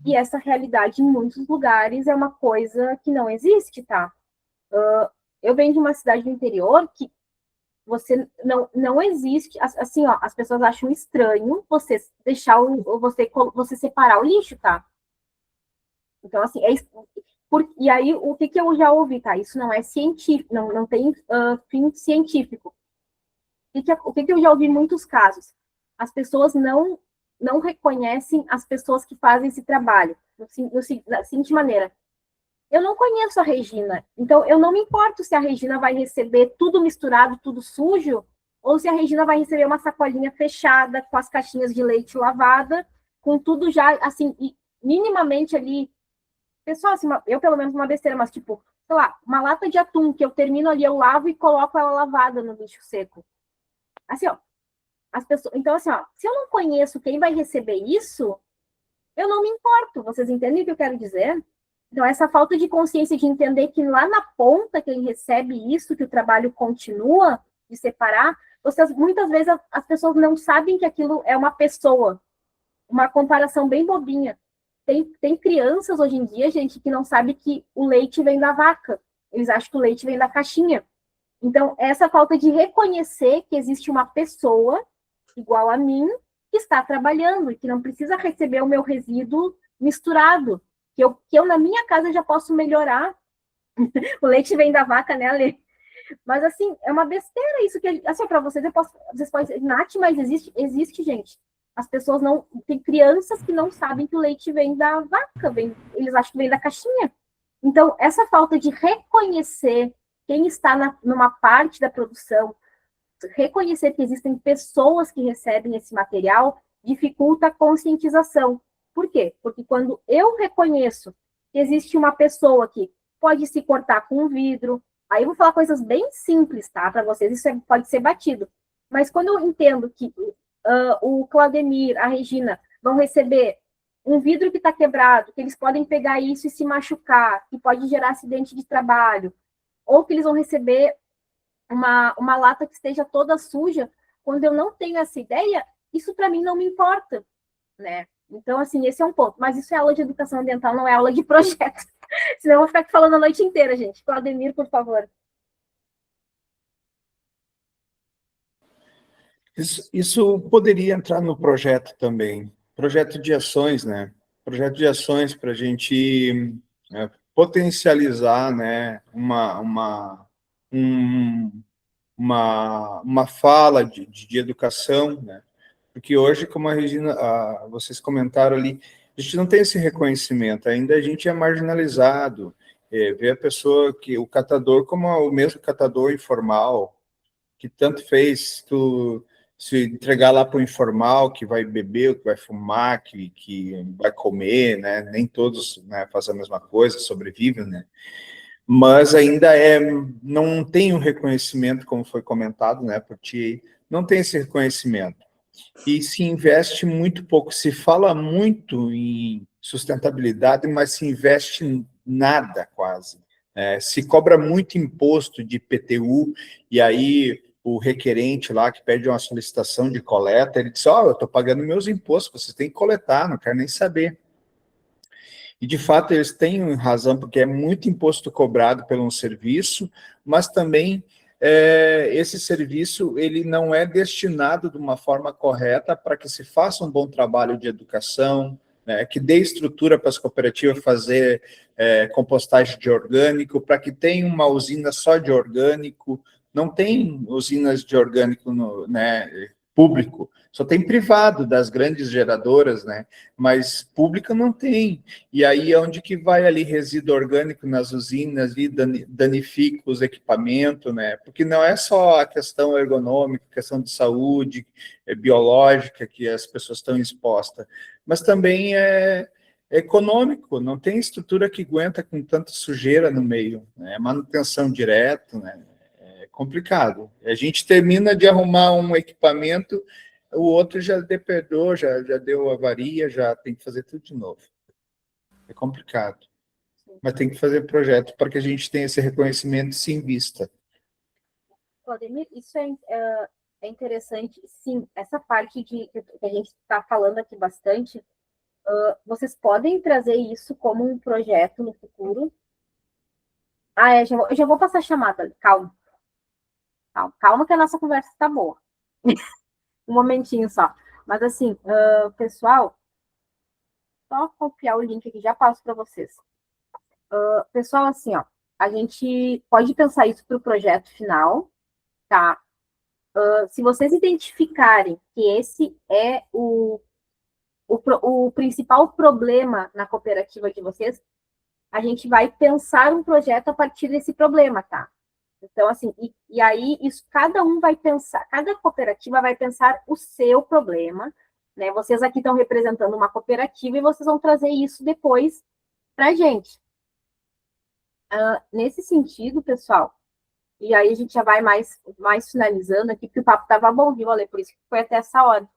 e essa realidade, em muitos lugares, é uma coisa que não existe, tá? Eu venho de uma cidade do interior que você não existe, assim, ó, as pessoas acham estranho você deixar você separar o lixo, tá? Então, assim, e aí, o que eu já ouvi, tá? Isso não é científico, não tem fim científico. O que eu já ouvi em muitos casos? As pessoas não reconhecem as pessoas que fazem esse trabalho. Da seguinte maneira, eu não conheço a Regina, então eu não me importo se a Regina vai receber tudo misturado, tudo sujo, ou se a Regina vai receber uma sacolinha fechada, com as caixinhas de leite lavada, com tudo já, assim, minimamente ali. Pessoal, assim, eu pelo menos uma besteira, mas tipo, sei lá, uma lata de atum que eu termino ali, eu lavo e coloco ela lavada no lixo seco. Assim, ó, as pessoas. Então, assim, ó, se eu não conheço quem vai receber isso, eu não me importo. Vocês entendem o que eu quero dizer? Então, essa falta de consciência de entender que lá na ponta, quem recebe isso, que o trabalho continua, de separar, muitas vezes as pessoas não sabem que aquilo é uma pessoa. Uma comparação bem bobinha. Tem crianças hoje em dia, gente, que não sabe que o leite vem da vaca. Eles acham que o leite vem da caixinha. Então, essa falta de reconhecer que existe uma pessoa igual a mim que está trabalhando e que não precisa receber o meu resíduo misturado, que eu na minha casa já posso melhorar. O leite vem da vaca, né, Ale? Mas, assim, é uma besteira isso. Que, assim, para vocês, vocês podem dizer, Nath, mas existe, gente. As pessoas não... Tem crianças que não sabem que o leite vem da vaca, eles acham que vem da caixinha. Então, essa falta de reconhecer quem está numa parte da produção, reconhecer que existem pessoas que recebem esse material, dificulta a conscientização. Por quê? Porque quando eu reconheço que existe uma pessoa que pode se cortar com um vidro, aí eu vou falar coisas bem simples, tá? Para vocês, isso pode ser batido. Mas quando eu entendo que o Claudemir, a Regina, vão receber um vidro que está quebrado, que eles podem pegar isso e se machucar, que pode gerar acidente de trabalho, ou que eles vão receber uma lata que esteja toda suja, quando eu não tenho essa ideia, isso para mim não me importa, né? Então, assim, esse é um ponto. Mas isso é aula de educação ambiental, não é aula de projeto. Senão eu vou ficar aqui falando a noite inteira, gente. Claudemir, por favor. Isso poderia entrar no projeto também. Projeto de ações, né? Projeto de ações para a gente potencializar, né, uma fala de educação, né? Porque hoje, como a Regina, vocês comentaram ali, a gente não tem esse reconhecimento, ainda a gente é marginalizado, vê a pessoa, o catador como o mesmo catador informal, que tanto fez tu se entregar lá para o informal, que vai beber, que vai fumar, que vai comer, né? Nem todos, né, fazem a mesma coisa, sobrevivem, né? Mas ainda não tem o reconhecimento, como foi comentado, né, por ti, não tem esse reconhecimento. E se investe muito pouco, se fala muito em sustentabilidade, mas se investe nada quase. Se cobra muito imposto de IPTU, e aí o requerente lá que pede uma solicitação de coleta, ele diz, eu estou pagando meus impostos, vocês têm que coletar, não quero nem saber. E, de fato, eles têm razão, porque é muito imposto cobrado por um serviço, mas também esse serviço ele não é destinado de uma forma correta para que se faça um bom trabalho de educação, né, que dê estrutura para as cooperativas fazer compostagem de orgânico, para que tenha uma usina só de orgânico. Não tem usinas de orgânico, né, público. Só tem privado das grandes geradoras, né? Mas pública não tem. E aí é onde que vai ali resíduo orgânico nas usinas e danifica os equipamentos, né? Porque não é só a questão ergonômica, questão de saúde, biológica que as pessoas estão expostas, mas também é econômico, não tem estrutura que aguenta com tanta sujeira no meio, né? Manutenção direta, né? É complicado. A gente termina de arrumar um equipamento, o outro já depredou, já deu avaria, já tem que fazer tudo de novo. É complicado. Mas tem que fazer projeto para que a gente tenha esse reconhecimento e se invista. Vladimir, isso é interessante. Sim, essa parte que a gente está falando aqui bastante, vocês podem trazer isso como um projeto no futuro. Eu já vou passar a chamada, calma. Calma que a nossa conversa está boa. Um momentinho só. Mas assim, pessoal, só copiar o link aqui, já passo para vocês. Pessoal, assim, ó, a gente pode pensar isso para o projeto final, tá? Se vocês identificarem que esse é o principal problema na cooperativa de vocês, a gente vai pensar um projeto a partir desse problema, tá? Então, assim, e aí isso cada um vai pensar, cada cooperativa vai pensar o seu problema, né? Vocês aqui estão representando uma cooperativa e vocês vão trazer isso depois para a gente. Nesse sentido, pessoal, e aí a gente já vai mais finalizando aqui, porque o papo estava bom, viu, Ale? Por isso que foi até essa hora.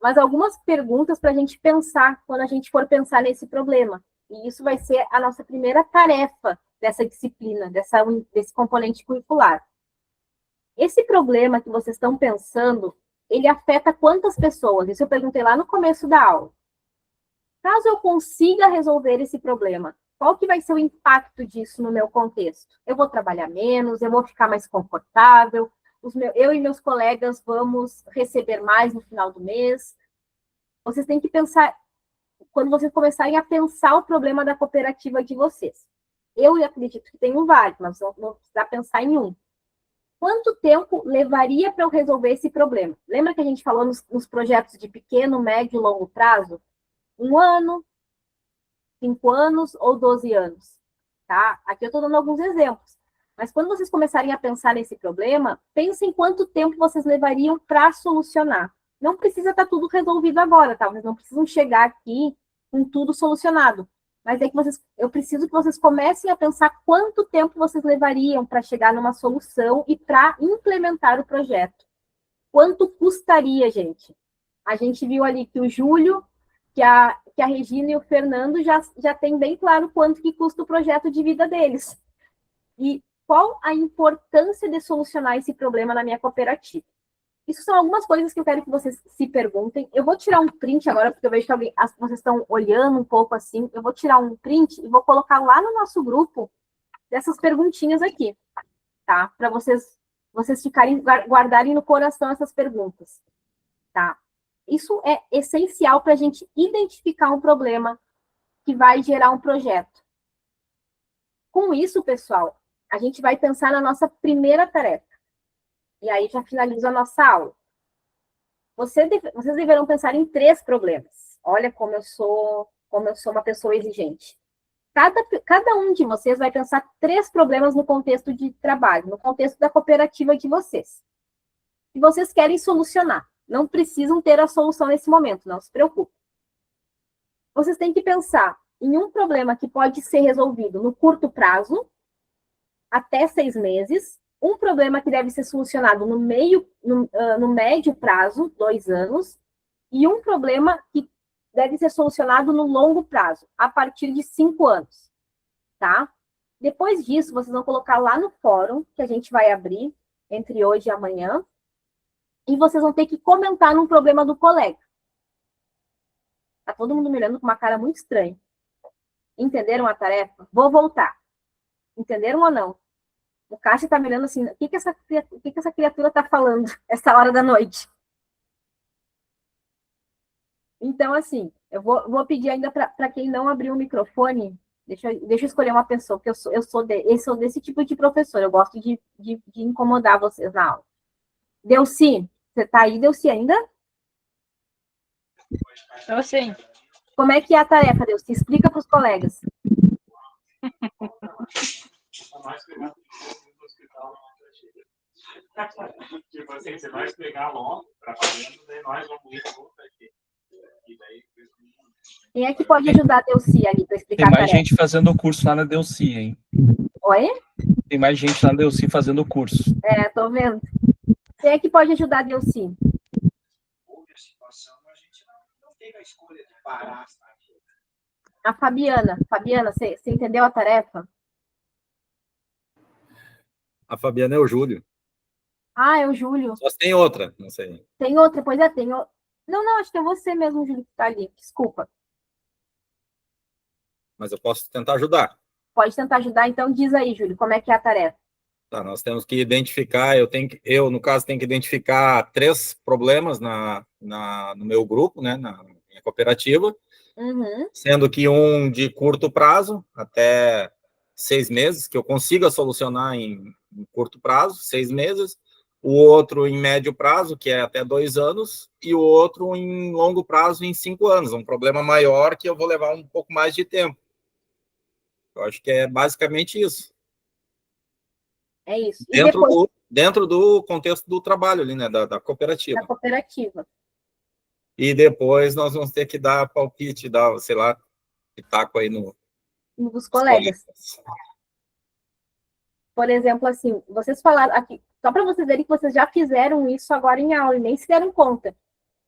Mas algumas perguntas para a gente pensar quando a gente for pensar nesse problema. E isso vai ser a nossa primeira tarefa dessa disciplina, desse componente curricular. Esse problema que vocês estão pensando, ele afeta quantas pessoas? Isso eu perguntei lá no começo da aula. Caso eu consiga resolver esse problema, qual que vai ser o impacto disso no meu contexto? Eu vou trabalhar menos, eu vou ficar mais confortável, eu e meus colegas vamos receber mais no final do mês. Vocês têm que pensar, quando vocês começarem a pensar o problema da cooperativa de vocês. Eu acredito que tem vários, mas vou precisar pensar em um. Quanto tempo levaria para eu resolver esse problema? Lembra que a gente falou nos projetos de pequeno, médio e longo prazo? 1 ano, 5 anos ou 12 anos? Tá? Aqui eu estou dando alguns exemplos. Mas quando vocês começarem a pensar nesse problema, pensem quanto tempo vocês levariam para solucionar. Não precisa estar tudo resolvido agora, tá? Vocês não precisam chegar aqui com tudo solucionado. Mas é que eu preciso que vocês comecem a pensar quanto tempo vocês levariam para chegar numa solução e para implementar o projeto. Quanto custaria, gente? A gente viu ali que o Júlio, que a Regina e o Fernando já tem bem claro quanto que custa o projeto de vida deles. E qual a importância de solucionar esse problema na minha cooperativa? Isso são algumas coisas que eu quero que vocês se perguntem. Eu vou tirar um print agora, porque eu vejo que vocês estão olhando um pouco assim. Eu vou tirar um print e vou colocar lá no nosso grupo dessas perguntinhas aqui, tá? Para vocês guardarem no coração essas perguntas, tá? Isso é essencial para a gente identificar um problema que vai gerar um projeto. Com isso, pessoal, a gente vai pensar na nossa primeira tarefa. E aí já finalizo a nossa aula. Vocês deverão pensar em 3 problemas. Olha como eu sou uma pessoa exigente. Cada um de vocês vai pensar 3 problemas no contexto de trabalho, no contexto da cooperativa de vocês. E vocês querem solucionar. Não precisam ter a solução nesse momento, não se preocupe. Vocês têm que pensar em um problema que pode ser resolvido no curto prazo, até 6 meses, um problema que deve ser solucionado no médio prazo, 2 anos, e um problema que deve ser solucionado no longo prazo, a partir de 5 anos, tá? Depois disso, vocês vão colocar lá no fórum, que a gente vai abrir entre hoje e amanhã, e vocês vão ter que comentar num problema do colega. Tá todo mundo me olhando com uma cara muito estranha. Entenderam a tarefa? Vou voltar. Entenderam ou não? O Cássio tá me olhando assim, o que essa criatura tá falando essa hora da noite? Então, assim, eu vou pedir ainda para quem não abriu o microfone, deixa eu escolher uma pessoa, porque eu sou desse tipo de professor, eu gosto de incomodar vocês na aula. Delci, Você tá aí, Delci, ainda? Eu sim. Como é que é a tarefa, Delci? Explica para os colegas. Tipo assim, você vai explicar logo, trabalhando, daí nós vamos ir junto aqui. E daí... Quem é que pode ajudar a Delci ali para explicar Tem mais a tarefa? gente fazendo o curso lá na Delci, hein? Oi? Tem mais gente lá na Delci fazendo o curso. É, tô vendo. Quem é que pode ajudar a Delci? A Fabiana. Fabiana, você entendeu a tarefa? A Fabiana é o Júlio. Ah, é o Júlio. Só se tem outra, não sei. Tem outra, pois é, tem outra. Não, acho que é você mesmo, Júlio, que tá ali. Desculpa. Mas eu posso tentar ajudar. Pode tentar ajudar, então diz aí, Júlio, como é que é a tarefa? Tá, nós temos que identificar, eu, no caso, tenho que identificar 3 problemas no meu grupo, né, na minha cooperativa, sendo que um de curto prazo, até 6 meses, que eu consiga solucionar em curto prazo, 6 meses, o outro em médio prazo, que é até 2 anos, e o outro em longo prazo, em 5 anos, um problema maior que eu vou levar um pouco mais de tempo. Eu acho que é basicamente isso. É isso. E Dentro do contexto do trabalho ali, né, da cooperativa. Da cooperativa. E depois nós vamos ter que dar palpite, dar, sei lá, pitaco aí dos colegas. Por exemplo, assim, vocês falaram aqui, só para vocês verem que vocês já fizeram isso agora em aula e nem se deram conta.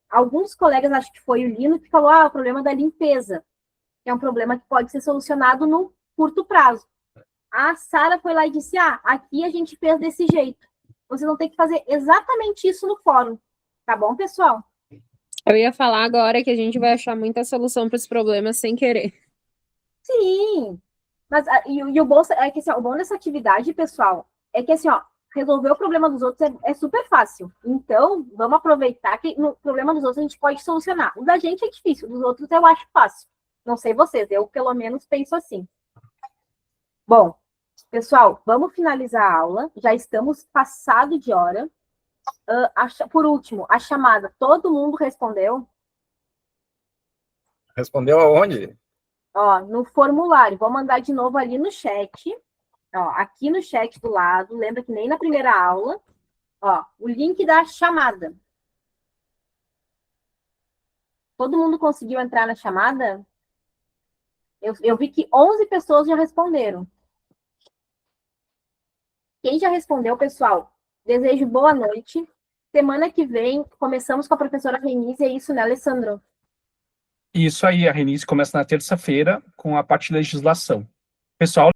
Alguns colegas, acho que foi o Lino, que falou, o problema da limpeza, que é um problema que pode ser solucionado no curto prazo. A Sara foi lá e disse, aqui a gente fez desse jeito. Vocês vão ter que fazer exatamente isso no fórum. Tá bom, pessoal? Eu ia falar agora que a gente vai achar muita solução para os problemas sem querer. Sim. Mas e o bom é que assim, o bom dessa atividade, pessoal, é que assim, resolver o problema dos outros é super fácil. Então, vamos aproveitar que no problema dos outros a gente pode solucionar. O da gente é difícil, dos outros eu acho fácil. Não sei vocês, eu pelo menos penso assim. Bom, pessoal, vamos finalizar a aula. Já estamos passado de hora. Por último, a chamada. Todo mundo respondeu? Respondeu aonde? No formulário. Vou mandar de novo ali no chat. Aqui no chat do lado. Lembra que nem na primeira aula. O link da chamada. Todo mundo conseguiu entrar na chamada? Eu vi que 11 pessoas já responderam. Quem já respondeu, pessoal, desejo boa noite. Semana que vem, começamos com a professora Renise, é isso, né, Alessandro? Isso aí, a Renise começa na terça-feira com a parte de legislação. Pessoal,